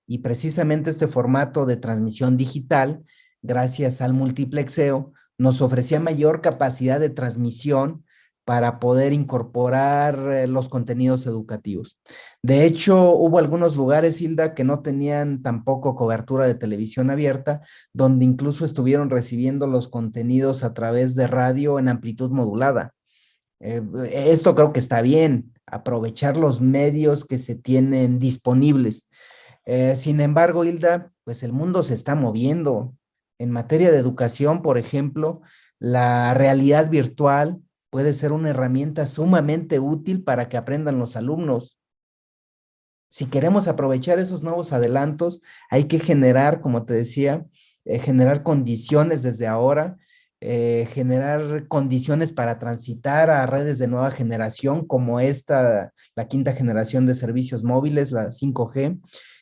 Y precisamente este formato de transmisión digital, gracias al multiplexeo, nos ofrecía mayor capacidad de transmisión para poder incorporar los contenidos educativos. De hecho, hubo algunos lugares, Hilda, que no tenían tampoco cobertura de televisión abierta, donde incluso estuvieron recibiendo los contenidos a través de radio en amplitud modulada. Esto creo que está bien, aprovechar los medios que se tienen disponibles. Sin embargo, Hilda, pues el mundo se está moviendo. En materia de educación, por ejemplo, la realidad virtual puede ser una herramienta sumamente útil para que aprendan los alumnos. Si queremos aprovechar esos nuevos adelantos, hay que generar, como te decía, generar condiciones desde ahora, generar condiciones para transitar a redes de nueva generación como esta, la quinta generación de servicios móviles, la 5G.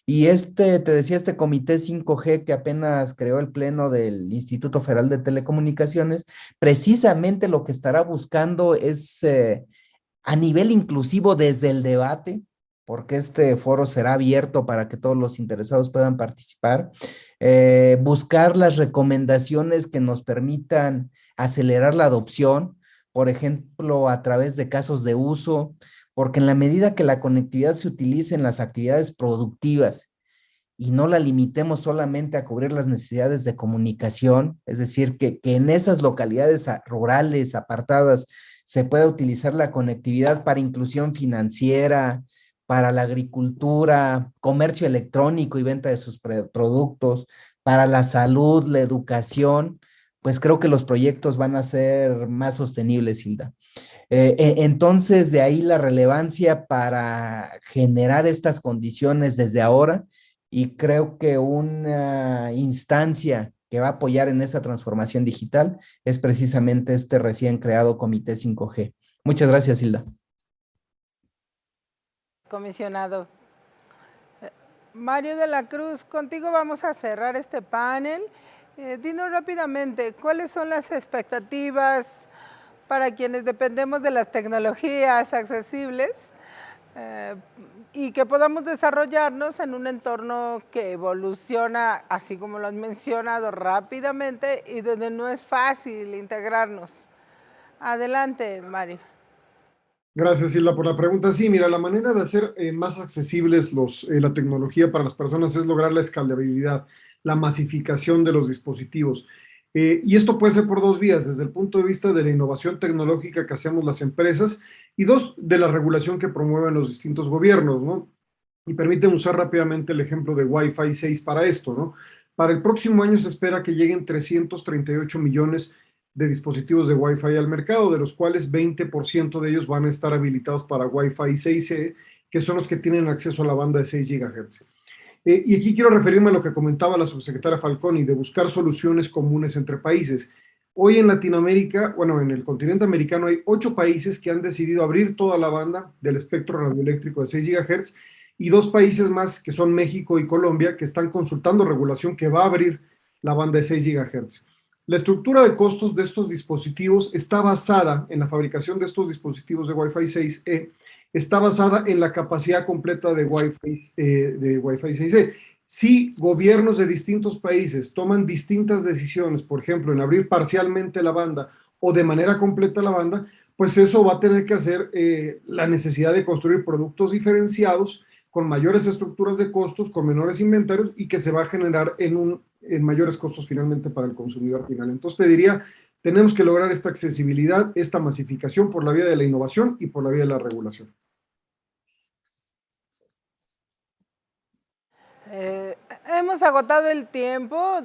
Y te decía, este comité 5G que apenas creó el pleno del Instituto Federal de Telecomunicaciones, precisamente lo que estará buscando es a nivel inclusivo desde el debate, porque este foro será abierto para que todos los interesados puedan participar, buscar las recomendaciones que nos permitan acelerar la adopción, por ejemplo, a través de casos de uso, porque en la medida que la conectividad se utilice en las actividades productivas y no la limitemos solamente a cubrir las necesidades de comunicación, es decir, que en esas localidades rurales apartadas se pueda utilizar la conectividad para inclusión financiera, para la agricultura, comercio electrónico y venta de sus productos, para la salud, la educación, pues creo que los proyectos van a ser más sostenibles, Hilda. Entonces, de ahí la relevancia para generar estas condiciones desde ahora, y creo que una instancia que va a apoyar en esa transformación digital es precisamente este recién creado Comité 5G. Muchas gracias, Hilda. Comisionado. Mario de la Cruz, contigo vamos a cerrar este panel. Dinos rápidamente, ¿cuáles son las expectativas para quienes dependemos de las tecnologías accesibles y que podamos desarrollarnos en un entorno que evoluciona, así como lo has mencionado, rápidamente y donde no es fácil integrarnos? Adelante, Mario. Gracias, Hilda, por la pregunta. Sí, mira, la manera de hacer más accesibles la tecnología para las personas es lograr la escalabilidad, la masificación de los dispositivos. Y esto puede ser por dos vías, desde el punto de vista de la innovación tecnológica que hacemos las empresas y dos, de la regulación que promueven los distintos gobiernos, ¿no? Y permiten usar rápidamente el ejemplo de Wi-Fi 6 para esto, ¿no? Para el próximo año se espera que lleguen 338 millones de dispositivos de Wi-Fi al mercado, de los cuales 20% de ellos van a estar habilitados para Wi-Fi 6E, que son los que tienen acceso a la banda de 6 GHz. Y aquí quiero referirme a lo que comentaba la subsecretaria Falconi, de buscar soluciones comunes entre países. Hoy en Latinoamérica, bueno, en el continente americano hay 8 países que han decidido abrir toda la banda del espectro radioeléctrico de 6 GHz y 2 países más, que son México y Colombia, que están consultando regulación que va a abrir la banda de 6 GHz. La estructura de costos de estos dispositivos está basada en la fabricación de estos dispositivos de Wi-Fi 6E, está basada en la capacidad completa de Wi-Fi 6E. Si gobiernos de distintos países toman distintas decisiones, por ejemplo, en abrir parcialmente la banda o de manera completa la banda, pues eso va a tener que hacer la necesidad de construir productos diferenciados con mayores estructuras de costos, con menores inventarios y que se va a generar en mayores costos finalmente para el consumidor final. Entonces te diría, tenemos que lograr esta accesibilidad, esta masificación por la vía de la innovación y por la vía de la regulación. Hemos agotado el tiempo,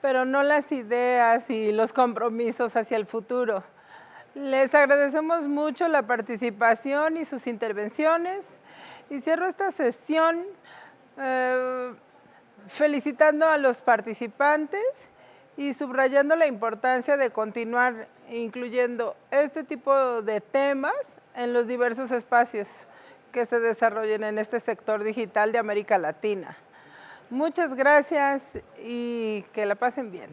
pero no las ideas y los compromisos hacia el futuro. Les agradecemos mucho la participación y sus intervenciones y cierro esta sesión felicitando a los participantes y subrayando la importancia de continuar incluyendo este tipo de temas en los diversos espacios que se desarrollen en este sector digital de América Latina. Muchas gracias y que la pasen bien.